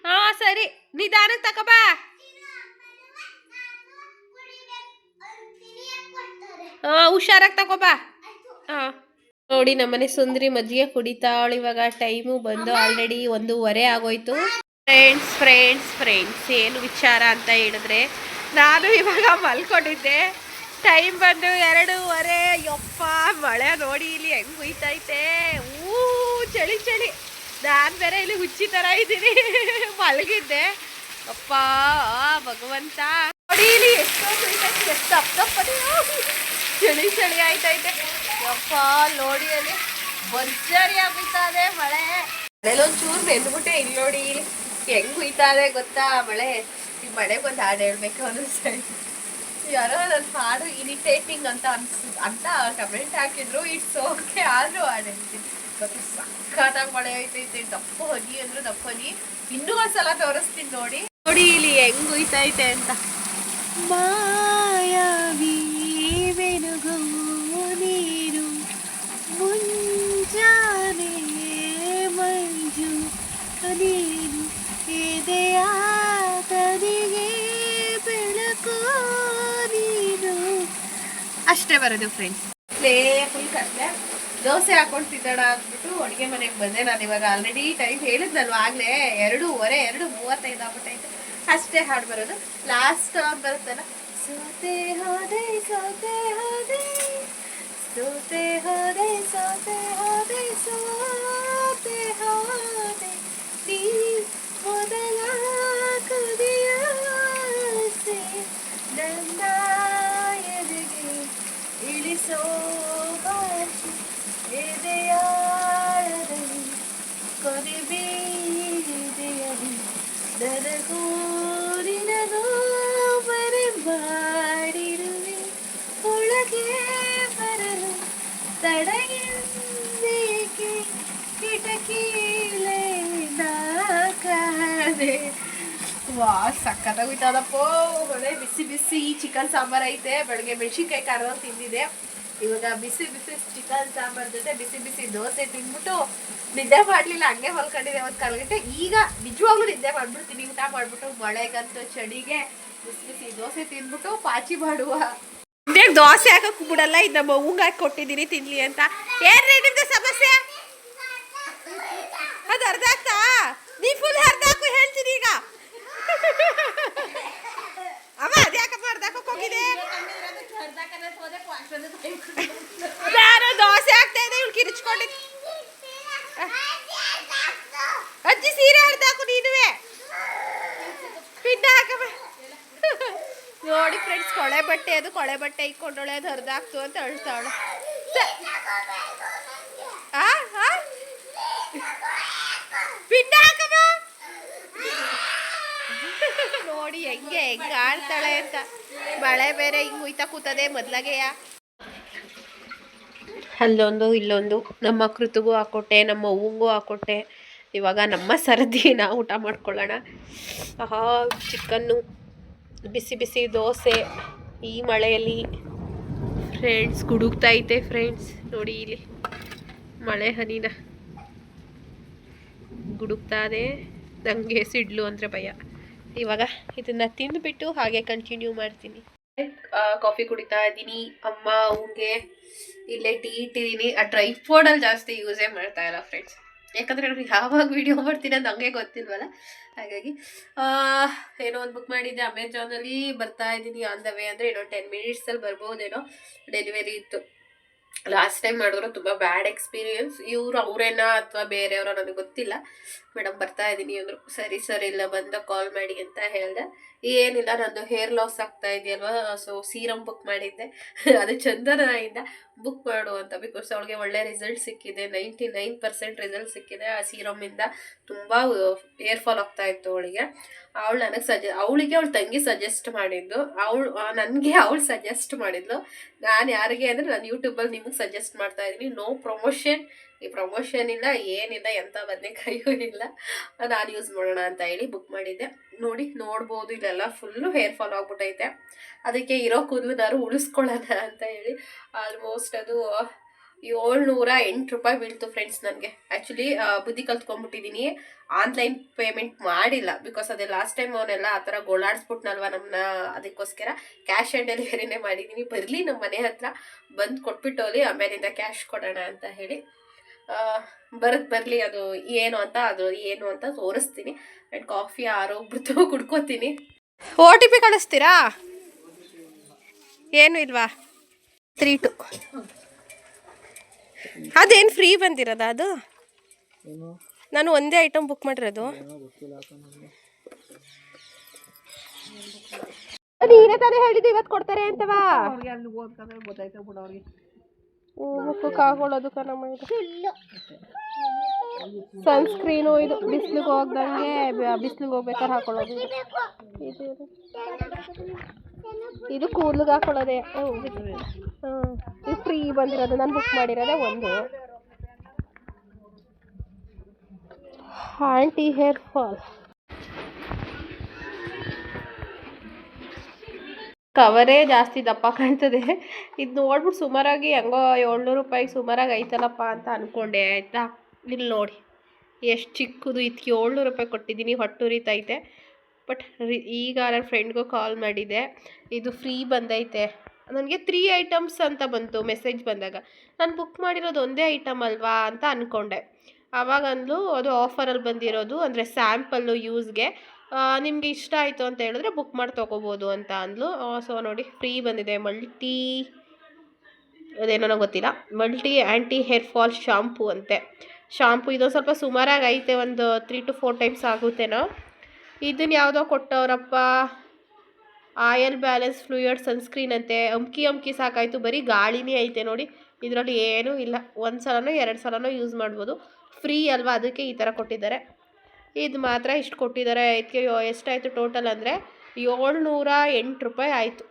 ಹಾ ಸರಿ ನಿಧಾನಕ್ಕೆ ತಗೋಬಾ ಹುಷಾರಾಗಿ ತಗೋಬಾ ನೋಡಿ ನಮ್ಮನೆ ಸುಂದರಿ ಮಜ್ಜಿಗೆ ಕುಡಿತಾವಳು ಇವಾಗ ಟೈಮು ಬಂದು ಆಲ್ರೆಡಿ 1:15 ಆಗೋಯ್ತು ಫ್ರೆಂಡ್ಸ್ ಏನು ವಿಚಾರ ಅಂತ ಹೇಳಿದ್ರೆ ನಾನು ಇವಾಗ ಮಲ್ಕೊಂಡಿದ್ದೆ ಟೈಮ್ ಬಂದು 2:15 ಯಪ್ಪ ಮಳೆ ನೋಡಿ ಇಲ್ಲಿ ಹೆಂಗೆ ಹುಯ್ತೈತೆ ಚಳಿ ನಾನು ಬೇರೆ ಇಲ್ಲಿ ಹುಚ್ಚಿ ಥರ ಇದ್ದೀನಿ ಮಲಗಿದ್ದೆ ಅಪ್ಪ ಭಗವಂತ ನೋಡಿ ಇಲ್ಲಿ ಎಷ್ಟು ಅಪ್ಪನೇ ಚಳಿ ಆಯ್ತೈತೆ ಯಪ್ಪ ನೋಡಿ ಅಲ್ಲಿ ಭರ್ಜರಿ ಆಗ್ಬಿಡ್ತದೆ ಮಳೆ ಮಳೆಲೊಂಚೂರು ನೆಂದ್ಬಿಟ್ಟೆ ಇಲ್ಲಿ ನೋಡಿ ಹೆಂಗ್ ಹುಯ್ತದೆ ಗೊತ್ತಾ ಮಳೆ ಈ ಮಳೆಗೆ ಒಂದು ಹಾಡು ಹೇಳ್ಬೇಕು ಅನ್ನಿಸ್ತಾ ಯಾರೋ ನನ್ನ ಹಾಡು ಇರಿಟೇಟಿಂಗ್ ಅಂತ ಕಮೆಂಟ್ ಹಾಕಿದ್ರು ಇಟ್ಸ್ ಓಕೆ ಆದ್ರೂ ಹಾಡು ಹೇಳ್ತೀನಿ ಮತ್ತೆ ಸಖತ್ತಾಗಿ ಮಳೆ ಐತೈತೆ ದಪ್ಪ ಹೊನಿ ಅಂದ್ರು ದಪ್ಪ ಹೊನಿ ಇನ್ನೂ ಒಂದ್ಸಲ ತೋರಿಸ್ತೀನಿ ನೋಡಿ ಇಲ್ಲಿ ಹೆಂಗ್ ಹುಯ್ತೈತೆ ಅಂತ ಮಾಯಾವಿ ಬೆನುಗು ನೀರು ಮುಂಜಾನೆ ಮಂಜು ನೀರು ಎದೆಯ ತನಿಗೆ ಬೆಳಕು ನೀನು ಅಷ್ಟೇ ಬರೋದು ಫ್ರೆಂಡ್ಸ್ ಫುಲ್ ಕಷ್ಟೇ ದೋಸೆ ಹಾಕೊಂಡು ತಿನ್ನೋಣ ಅಂದ್ಬಿಟ್ಟು ಅಡುಗೆ ಮನೆಗೆ ಬಂದೆ ನಾನು ಇವಾಗ ಆಲ್ರೆಡಿ ಟೈಮ್ ಹೇಳಿದ್ನಲ್ವ ಆಗಲೇ 2:30 2:35 ಆಗ್ಬಿಟ್ಟೈತೆ ಅಷ್ಟೇ ಹಾಡು ಬರೋದು ಲಾಸ್ಟ್ ಬರುತ್ತಲ್ಲ ಸೋತೆ ಹೋದೆ ಸೋತೆ ಹೋದೆ ಸೋತೆ ಹೋದೆ ಸೋತೆ ಹೋದೆ ಸೋತೆ ಹೋದೆ ನೀ ಮೊದಲ ಕುದಿಯಾಸೆ ನನ್ನ ಎದೆಗೆ ಇಳಿಸೋ ಭಾಷೆ ಎದೆಯಾಳದಲ್ಲಿ ಕೊನೆ ಬೀದಿಯಲ್ಲಿ ನನಗೂ ಬರೆ ಮಾಡಿರುವೆ ಒಳಗೆ ಬರಲು ತಡೆಯಬೇಕೆ ಕಿಟಕಿಲೇ ನಾಕಾದೆ. ವಾ ಸಕ್ಕತ್ತಾಗೋಯ್ತದಪ್ಪ. ಒಳ್ಳೆ ಬಿಸಿ ಬಿಸಿ ಚಿಕನ್ ಸಾಂಬಾರು ಐತೆ. ಬೆಳಗ್ಗೆ ಮೆಣಸಿನ್ಕಾಯಿ ಖಾರದಲ್ಲಿ ತಿಂದಿದೆ. ಇವಾಗ ಬಿಸಿ ಬಿಸಿ ಚಿಕನ್ ಸಾಂಬಾರ್ ಜೊತೆ ಬಿಸಿ ಬಿಸಿ ದೋಸೆ ತಿಂದ್ಬಿಟ್ಟು ನಿದ್ದೆ ಮಾಡಲಿಲ್ಲ, ಹಂಗೆ ಹೊಲ್ಕೊಂಡಿದ್ದೆ ಅವತ್ತು ಕಲ್ಗಟ್ಟೆ. ಈಗ ನಿಜವಾಗ್ಲೂ ನಿದ್ದೆ ಮಾಡ್ಬಿಡ್ತೀನಿ ಊಟ ಮಾಡ್ಬಿಟ್ಟು. ಮಳೆಗಂತೂ ಚಳಿಗೆ ಬಿಸಿ ಬಿಸಿ ದೋಸೆ ತಿಂದ್ಬಿಟ್ಟು ಪಾಚಿ ಮಾಡುವ. ದೋಸೆ ಹಾಕಕ್ಕೆ ಬಿಡಲ್ಲ, ಇದು ನಮ್ಮ ಅವ್ವಂಗೆ ಹಾಕಿ ಕೊಟ್ಟಿದ್ದೀನಿ ತಿನ್ಲಿ ಅಂತ. ಏನ್ರಿ ನಿಮ್ದು ಸಮಸ್ಯೆ? ಅದು ಅರ್ಧ ಆಗ್ತಾ? ನೀ ಫುಲ್ ಅರ್ಧ ಹಾಕು ಹೇಳ್ತೀನಿ ಈಗ. ಅವ ಅದ್ಯಾಕಪ್ಪ ಅರ್ಧ ಹಾಕಕ್ಕೆ ಹೋಗಿದೆ? ನಾನು ದೋಸೆ ಹಾಕ್ತಾ ಇದ್ದೆ, ಇವ್ಳು ಕಿರಿಚ್ಕೊಂಡಿದ್ದು. ಅಜ್ಜಿ ಸೀರೆ ಅರ್ಧ ಹಾಕು ನೀನುವೆ. ಪಿಂಡ ಹಾಕಮ್ಮ. ನೋಡಿ ಫ್ರೆಂಡ್ಸ್, ಕೊಳೆ ಬಟ್ಟೆ ಅದು, ಕೊಳೆ ಬಟ್ಟೆ ಇಕ್ಕೊಂಡೋಳೆ, ಅದು ಅರ್ಧ ಹಾಕ್ತು ಅಂತ ಅಳ್ತಾವಳೆ. ಪಿಂಡ ಹಾಕಮ್ಮ. ನೋಡಿ ಹೆಂಗೆ ಆಡ್ತಾಳೆ ಅಂತ. ಮಳೆ ಬೇರೆ ಹಿಂಗೆ ಉಯ್ತಾ ಕೂತದೆ ಮೊದ್ಲಾಗೆಯ. ಅಲ್ಲೊಂದು ಇಲ್ಲೊಂದು ನಮ್ಮ ಕೃತಿಗೂ ಹಾಕೊಟ್ಟೆ, ನಮ್ಮ ಅವ್ವಂಗೂ ಹಾಕೊಟ್ಟೆ. ಇವಾಗ ನಮ್ಮ ಸರದಿ ನಾವು ಊಟ ಮಾಡ್ಕೊಳ್ಳೋಣ. ಚಿಕನ್ನು, ಬಿಸಿ ಬಿಸಿ ದೋಸೆ ಈ ಮಳೆಯಲ್ಲಿ. ಫ್ರೆಂಡ್ಸ್ ಗುಡುಗ್ತಾ ಐತೆ ಫ್ರೆಂಡ್ಸ್, ನೋಡಿ ಇಲ್ಲಿ ಮಳೆ ಹನಿನ ಗುಡುಗ್ತಾ ಇದೆ. ನನಗೆ ಸಿಡ್ಲು ಅಂದರೆ ಭಯ. ಇವಾಗ ಇದನ್ನು ತಿಂದುಬಿಟ್ಟು ಹಾಗೆ ಕಂಟಿನ್ಯೂ ಮಾಡ್ತೀನಿ. ಕಾಫಿ ಕುಡಿತಾ ಇದ್ದೀನಿ. ಅಮ್ಮ ಅವ್ಗೆ ಇಲ್ಲೇ ಟೀ ಇಟ್ಟಿದ್ದೀನಿ. ಆ ಡ್ರೈ ಫ್ರೂಟಲ್ಲಿ ಜಾಸ್ತಿ ಯೂಸೇ ಮಾಡ್ತಾ ಇಲ್ಲ ಫ್ರೆಂಡ್ಸ್, ಯಾಕಂದರೆ ನನಗೆ ಯಾವಾಗ ವೀಡಿಯೋ ಮಾಡ್ತೀನಿ ಅದು ಹಂಗೆ ಗೊತ್ತಿಲ್ವಲ್ಲ. ಹಾಗಾಗಿ ಏನೋ ಒಂದು ಬುಕ್ ಮಾಡಿದ್ದೆ ಅಮೆಝಾನಲ್ಲಿ. ಬರ್ತಾ ಇದ್ದೀನಿ ಆನ್ ದ ವೇ. ಅಂದರೆ ಏನೋ 10 ಮಿನಿಟ್ಸಲ್ಲಿ ಬರ್ಬೋದೇನೋ. ಡೆಲಿವರಿ ಇತ್ತು. ಲಾಸ್ಟ್ ಟೈಮ್ ಮಾಡಿದ್ರು ತುಂಬ ಬ್ಯಾಡ್ ಎಕ್ಸ್ಪೀರಿಯನ್ಸ್. ಇವರು ಅವರೇನ ಅಥವಾ ಬೇರೆಯವರ ನನಗೆ ಗೊತ್ತಿಲ್ಲ. ಮೇಡಮ್ ಬರ್ತಾ ಇದ್ದೀನಿ ಅಂದರು. ಸರಿ ಸರಿ ಇಲ್ಲ ಬಂದ ಕಾಲ್ ಮಾಡಿ ಅಂತ ಹೇಳಿದೆ. ಏನಿಲ್ಲ, ನಂದು ಹೇರ್ ಲಾಸ್ ಆಗ್ತಾ ಇದೆಯಲ್ವ, ಸೊ ಸೀರಮ್ ಬುಕ್ ಮಾಡಿದ್ದೆ. ಅದು ಚಂದನದಿಂದ ಬುಕ್ ಮಾಡು ಅಂತ. ಬಿಕಾಸ್ ಅವಳಿಗೆ ಒಳ್ಳೆ ರಿಸಲ್ಟ್ ಸಿಕ್ಕಿದೆ. 99% ರಿಸಲ್ಟ್ ಸಿಕ್ಕಿದೆ ಆ ಸೀರಮಿಂದ. ತುಂಬ ಹೇರ್ ಫಾಲ್ ಆಗ್ತಾ ಇತ್ತು ಅವಳಿಗೆ. ಅವಳು ನನಗೆ ಅವಳಿಗೆ ಅವಳು ತಂಗಿ ಸಜೆಸ್ಟ್ ಮಾಡಿದ್ದು. ನನಗೆ ಅವಳು ಸಜೆಸ್ಟ್ ಮಾಡಿದ್ಲು. ನಾನು ಯಾರಿಗೆ ಅಂದರೆ ನಾನು ಯೂಟ್ಯೂಬಲ್ಲಿ ನಿಮಗೆ ಸಜೆಸ್ಟ್ ಮಾಡ್ತಾ ಇದ್ದೀನಿ. ನೋ ಪ್ರಮೋಷನ್, ಈ ಪ್ರಮೋಷನ್ ಇಲ್ಲ, ಏನಿಲ್ಲ, ಎಂಥ ಬದನೆಕಾಯಿಯೂ ಇಲ್ಲ. ನಾನು ಯೂಸ್ ಮಾಡೋಣ ಅಂತ ಹೇಳಿ ಬುಕ್ ಮಾಡಿದ್ದೆ. ನೋಡ್ಬೋದು ಇಲ್ಲೆಲ್ಲ ಫುಲ್ಲು ಹೇರ್ ಫಾಲ್ ಆಗ್ಬಿಟ್ಟೈತೆ. ಅದಕ್ಕೆ ಇರೋ ಕೂದಲುನಾರು ಉಳಿಸ್ಕೊಳ್ಳೋಣ ಅಂತ ಹೇಳಿ ಆಲ್ಮೋಸ್ಟ್ ಅದು 708 ರೂಪಾಯಿ ಬೀಳ್ತು ಫ್ರೆಂಡ್ಸ್ ನನಗೆ. ಆ್ಯಕ್ಚುಲಿ ಬುದ್ಧಿ ಕಲ್ತ್ಕೊಂಡ್ಬಿಟ್ಟಿದ್ದೀನಿ. ಆನ್ಲೈನ್ ಪೇಮೆಂಟ್ ಮಾಡಿಲ್ಲ. ಬಿಕಾಸ್ ಅದೇ ಲಾಸ್ಟ್ ಟೈಮ್ ಅವನ್ನೆಲ್ಲ ಆ ಥರ ಗೋಳಾಡಿಸ್ಬಿಟ್ನಲ್ವ ನಮ್ಮನ್ನ. ಅದಕ್ಕೋಸ್ಕರ ಕ್ಯಾಶ್ ಆ್ಯಂಡ್ ಡೆಲಿವರಿನೇ ಮಾಡಿದ್ದೀನಿ. ಬರಲಿ ನಮ್ಮ ಮನೆ ಹತ್ರ ಬಂದು ಕೊಟ್ಬಿಟ್ಟೋಲಿ, ಆಮೇಲಿಂದ ಕ್ಯಾಶ್ ಕೊಡೋಣ ಅಂತ ಹೇಳಿ. ಬರಲಿ ಅದು ಏನು ಅಂತ ತೋರಿಸ್ತೀನಿ. ಆ್ಯಂಡ್ ಕಾಫಿ ಆರೋಗ್ಬಿಡ್ತು, ಕುಡ್ಕೋತೀನಿ. OTP ಕಳಿಸ್ತೀರಾ? ಏನು ಇಲ್ವಾ? 32 ಅದೇನು ಫ್ರೀ ಬಂದಿರೋದ ಅದು? ನಾನು ಒಂದೇ ಐಟಮ್ ಬುಕ್ ಮಾಡಿರೋದು. ನೀನೇ ತಾನೇ ಹೇಳಿದ್ದು ಇವತ್ತು ಕೊಡ್ತಾರೆ ಅಂತವಾ? ಮುಖಕ್ಕೆ ಹಾಕೊಳ್ಳೋದು ಕಣಮ್ಮ ಇದು. ಸನ್ಸ್ಕ್ರೀನು ಇದು ಬಿಸಿಲಿಗೆ ಹೋಗ್ದಂಗೆ, ಬಿಸಿಲಿಗೆ ಹೋಗ್ಬೇಕಾದ್ರೆ ಹಾಕೊಳ್ಳೋದು. ಇದು ಕೂದಲಿಗೆ ಹಾಕೊಳ್ಳೋದೆ. ಇದು ಫ್ರೀ ಬಂದಿರೋದು. ನಾನು ಬುಕ್ ಮಾಡಿರೋದೆ ಒಂದು. ಆಂಟಿ ಹೇರ್ ಫಾಲ್ ಕವರೇ ಜಾಸ್ತಿ ದಪ್ಪ ಕಾಣ್ತದೆ. ಇದು ನೋಡ್ಬಿಟ್ಟು ಸುಮಾರಾಗಿ ಹೆಂಗೋ 700 ರೂಪಾಯಿಗೆ ಸುಮಾರಾಗಿ ಐತಲ್ಲಪ್ಪ ಅಂತ ಅಂದ್ಕೊಂಡೆ. ಆಯಿತಾ, ಇಲ್ಲಿ ನೋಡಿ ಎಷ್ಟು ಚಿಕ್ಕದು. ಇದಕ್ಕೆ 700 ರೂಪಾಯಿ ಕೊಟ್ಟಿದ್ದೀನಿ. ಹೊಟ್ಟುರಿತೈತೆ. ಬಟ್ ಈಗ ನನ್ನ ಫ್ರೆಂಡ್ಗೂ ಕಾಲ್ ಮಾಡಿದೆ. ಇದು ಫ್ರೀ ಬಂದೈತೆ. ನನಗೆ 3 ಐಟಮ್ಸ್ ಅಂತ ಬಂತು ಮೆಸೇಜ್ ಬಂದಾಗ. ನಾನು ಬುಕ್ ಮಾಡಿರೋದು ಒಂದೇ ಐಟಮ್ ಅಲ್ವಾ ಅಂತ ಅಂದ್ಕೊಂಡೆ. ಆವಾಗ ಅಂದ್ಲು ಅದು ಆಫರಲ್ಲಿ ಬಂದಿರೋದು, ಅಂದರೆ ಸ್ಯಾಂಪಲ್ಲು ಯೂಸ್ಗೆ ನಿಮಗೆ ಇಷ್ಟ ಆಯಿತು ಅಂತ ಹೇಳಿದ್ರೆ ಬುಕ್ ಮಾಡಿ ತೊಗೋಬೋದು ಅಂತ ಅಂದ್ಲು. ಸೊ ನೋಡಿ ಫ್ರೀ ಬಂದಿದೆ ಅದೇನೋ ಗೊತ್ತಿಲ್ಲ, ಮಲ್ಟಿ ಆ್ಯಂಟಿ ಹೇರ್ ಫಾಲ್ ಶಾಂಪೂ ಅಂತೆ. ಶಾಂಪೂ ಇದೊಂದು ಸ್ವಲ್ಪ ಸುಮಾರಾಗಿ ಐತೆ, ಒಂದು 3 to 4 ಟೈಮ್ಸ್ ಆಗುತ್ತೇನೋ. ಇದನ್ನು ಯಾವುದೋ ಕೊಟ್ಟವ್ರಪ್ಪ, ಆಯಲ್ ಬ್ಯಾಲೆನ್ಸ್ ಫ್ಲೂಯಿಡ್ ಸನ್ಸ್ಕ್ರೀನ್ ಅಂತೆ. ಅಮ್ಕಿ ಸಾಕಾಯಿತು, ಬರೀ ಗಾಳಿನೇ ಐತೆ ನೋಡಿ, ಇದರಲ್ಲಿ ಏನೂ ಇಲ್ಲ. 1 ಸಲನೋ 2 ಸಲನೋ ಯೂಸ್ ಮಾಡ್ಬೋದು. ಫ್ರೀ ಅಲ್ವಾ, ಅದಕ್ಕೆ ಈ ಥರ ಕೊಟ್ಟಿದ್ದಾರೆ. ಇದು ಮಾತ್ರ ಇಷ್ಟು ಕೊಟ್ಟಿದ್ದಾರೆ. ಇದಕ್ಕೆ ಎಷ್ಟಾಯಿತು ಟೋಟಲ್ ಅಂದರೆ 708 ರೂಪಾಯಿ ಆಯಿತು.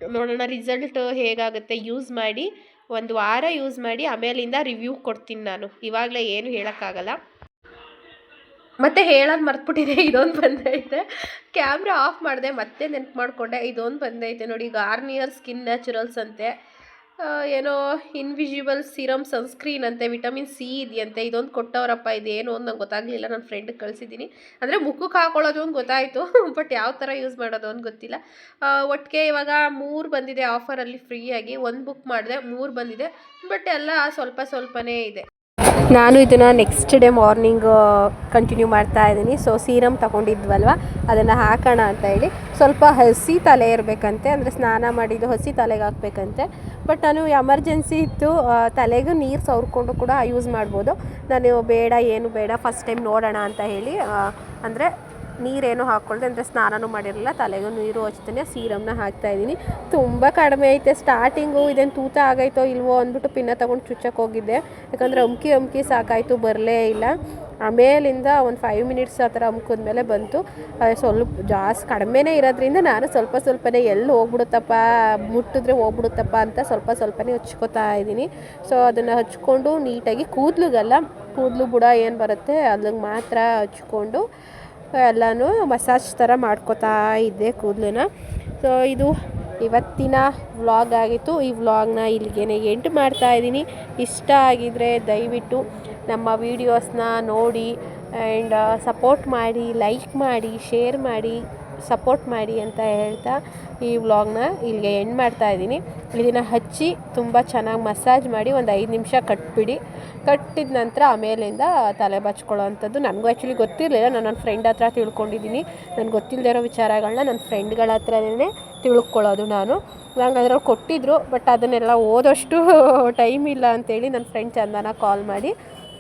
ನೋಡೋಣ ರಿಸಲ್ಟ್ ಹೇಗಾಗುತ್ತೆ. ಯೂಸ್ ಮಾಡಿ 1 ವಾರ ಯೂಸ್ ಮಾಡಿ ಆಮೇಲಿಂದ ರಿವ್ಯೂ ಕೊಡ್ತೀನಿ ನಾನು. ಇವಾಗಲೇ ಏನು ಹೇಳೋಕ್ಕಾಗಲ್ಲ. ಮತ್ತು ಹೇಳೋದು ಮರ್ತ್ಬಿಟ್ಟಿದೆ, ಇದೊಂದು ಬಂದೈತೆ. ಕ್ಯಾಮ್ರಾ ಆಫ್ ಮಾಡಿದೆ, ಮತ್ತೆ ನೆನ್ಪು ಮಾಡಿಕೊಂಡೆ. ಇದೊಂದು ಬಂದೈತೆ ನೋಡಿ, ಗಾರ್ನಿಯರ್ ಸ್ಕಿನ್ ನ್ಯಾಚುರಲ್ಸ್ ಅಂತೆ. ಏನೋ ಇನ್ವಿಸಿಬಲ್ ಸಿರಮ್ ಸನ್ಸ್ಕ್ರೀನ್ ಅಂತೆ, ವಿಟಮಿನ್ ಸಿ ಇದೆಯಂತೆ. ಇದೊಂದು ಕೊಟ್ಟವರಪ್ಪ. ಇದೇನು ಅಂತ ನಂಗೆ ಗೊತ್ತಾಗಲಿಲ್ಲ, ನನ್ನ ಫ್ರೆಂಡಿಗೆ ಕಳಿಸಿದ್ದೀನಿ. ಅಂದರೆ ಮುಖಕ್ಕೆ ಹಾಕೊಳ್ಳೋದು ಒಂದು ಗೊತ್ತಾಯಿತು, ಬಟ್ ಯಾವ ಥರ ಯೂಸ್ ಮಾಡೋದು ಅಂತ ಗೊತ್ತಿಲ್ಲ. ಒಟ್ಟಿಗೆ ಇವಾಗ 3 ಬಂದಿದೆ ಆಫರಲ್ಲಿ ಫ್ರೀಯಾಗಿ. 1 ಬುಕ್ ಮಾಡಿದೆ, 3 ಬಂದಿದೆ, ಬಟ್ ಎಲ್ಲ ಸ್ವಲ್ಪನೇ ಇದೆ. ನಾನು ಇದನ್ನು ನೆಕ್ಸ್ಟ್ ಡೇ ಮಾರ್ನಿಂಗ್ ಕಂಟಿನ್ಯೂ ಮಾಡ್ತಾ ಇದ್ದೀನಿ. ಸೊ ಸೀರಮ್ ತೊಗೊಂಡಿದ್ವಲ್ವ, ಅದನ್ನು ಹಾಕೋಣ ಅಂತ ಹೇಳಿ. ಸ್ವಲ್ಪ ಹಸಿ ತಲೆ ಇರಬೇಕಂತೆ, ಅಂದರೆ ಸ್ನಾನ ಮಾಡಿದ್ದು ಹಸಿ ತಲೆಗೆ ಹಾಕಬೇಕಂತೆ. ಬಟ್ ನಾನು ಎಮರ್ಜೆನ್ಸಿ ಇತ್ತು, ತಲೆಗೂ ನೀರು ಸವರ್ಕೊಂಡು ಕೂಡ ಯೂಸ್ ಮಾಡ್ಬೋದು. ನಾನು ಏನು ಬೇಡ ಫಸ್ಟ್ ಟೈಮ್ ನೋಡೋಣ ಅಂತ ಹೇಳಿ, ಅಂದರೆ ನೀರೇನು ಹಾಕ್ಕೊಳ್ದೆ, ಅಂದರೆ ಸ್ನಾನನೂ ಮಾಡಿರಲಿಲ್ಲ, ತಲೆಗೂ ನೀರು ಹಚ್ತಾನೆ ಸೀರಮ್ನ ಹಾಕ್ತಾಯಿದ್ದೀನಿ. ತುಂಬ ಕಡಿಮೆ ಐತೆ. ಸ್ಟಾರ್ಟಿಂಗು ಇದೇನು ತೂತ ಆಗೈತೋ ಇಲ್ವೋ ಅಂದ್ಬಿಟ್ಟು ಪಿನ್ನ ತೊಗೊಂಡು ಚುಚ್ಚಕ್ಕೆ ಹೋಗಿದ್ದೆ, ಯಾಕಂದರೆ ಅಮ್ಕಿ ಸಾಕಾಯಿತು, ಬರಲೇ ಇಲ್ಲ. ಆಮೇಲಿಂದ ಒಂದು 5 ಮಿನಿಟ್ಸ್ ಆ ಥರ ಅಮ್ಕಿದ್ಮೇಲೆ ಬಂತು. ಸ್ವಲ್ಪ ಜಾಸ್ತಿ ಕಡಿಮೆನೇ ಇರೋದ್ರಿಂದ ನಾನು ಸ್ವಲ್ಪನೇ ಎಲ್ಲಿ ಹೋಗ್ಬಿಡುತ್ತಪ್ಪ, ಮುಟ್ಟಿದ್ರೆ ಹೋಗ್ಬಿಡುತ್ತಪ್ಪ ಅಂತ ಸ್ವಲ್ಪನೇ ಹಚ್ಕೋತಾ ಇದ್ದೀನಿ. ಸೊ ಅದನ್ನು ಹಚ್ಕೊಂಡು ನೀಟಾಗಿ ಕೂದಲು ಬುಡ ಏನು ಬರುತ್ತೆ ಅಲ್ಲಿಗೆ ಮಾತ್ರ ಹಚ್ಕೊಂಡು ಎಲ್ಲನೂ ಮಸಾಜ್ ಥರ ಮಾಡ್ಕೋತಾ ಇದ್ದೆ ಕೂದಲನ್ನ. ಸೊ ಇದು ಇವತ್ತಿನ ವ್ಲಾಗ್ ಆಗಿತ್ತು. ಈ ವ್ಲಾಗ್ನ ಇಲ್ಲಿಗೆ ಎಂಡ್ ಮಾಡ್ತಾ ಇದ್ದೀನಿ. ಇಷ್ಟ ಆಗಿದರೆ ದಯವಿಟ್ಟು ನಮ್ಮ ವೀಡಿಯೋಸ್ನ ನೋಡಿ ಆ್ಯಂಡ್ ಸಪೋರ್ಟ್ ಮಾಡಿ, ಲೈಕ್ ಮಾಡಿ, ಶೇರ್ ಮಾಡಿ, ಸಪೋರ್ಟ್ ಮಾಡಿ ಅಂತ ಹೇಳ್ತಾ ಈ ವ್ಲಾಗ್ನ ಇಲ್ಲಿಗೆ ಎಂಡ್ ಮಾಡ್ತಾ ಇದ್ದೀನಿ. ಇದನ್ನು ಹಚ್ಚಿ ತುಂಬ ಚೆನ್ನಾಗಿ ಮಸಾಜ್ ಮಾಡಿ ಒಂದು 5 ನಿಮಿಷ ಕಟ್ಟಿದ ನಂತರ ಆಮೇಲಿಂದ ತಲೆ ಬಚ್ಕೊಳ್ಳೋ ಅಂಥದ್ದು. ನನಗೂ ಆ್ಯಕ್ಚುಲಿ ಗೊತ್ತಿರಲಿಲ್ಲ, ನಾನು ನನ್ನ ಫ್ರೆಂಡ್ ಹತ್ರ ತಿಳ್ಕೊಂಡಿದ್ದೀನಿ. ನನಗೆ ಗೊತ್ತಿಲ್ಲದೆ ಇರೋ ವಿಚಾರಗಳನ್ನ ನನ್ನ ಫ್ರೆಂಡ್ಗಳ ಹತ್ರನೇ ತಿಳ್ಕೊಳ್ಳೋದು ನಾನು. ನಂಗೆ ಅದ್ರಲ್ಲಿ ಕೊಟ್ಟಿದ್ದರು, ಬಟ್ ಅದನ್ನೆಲ್ಲ ಓದೋಷ್ಟು ಟೈಮ್ ಇಲ್ಲ ಅಂತೇಳಿ ನನ್ನ ಫ್ರೆಂಡ್ ಚಂದನ ಕಾಲ್ ಮಾಡಿ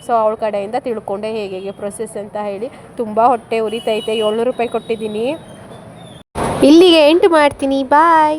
ಸೊ ಅವಳ ಕಡೆಯಿಂದ ತಿಳ್ಕೊಂಡೆ ಹೇಗೆ ಪ್ರೊಸೆಸ್ ಅಂತ ಹೇಳಿ. ತುಂಬ ಹೊಟ್ಟೆ ಉರಿತೈತೆ. 700 ರೂಪಾಯಿ ಕೊಟ್ಟಿದ್ದೀನಿ. ಇಲ್ಲಿಗೆ ಎಂಟು ಮಾಡ್ತೀನಿ. ಬಾಯ್.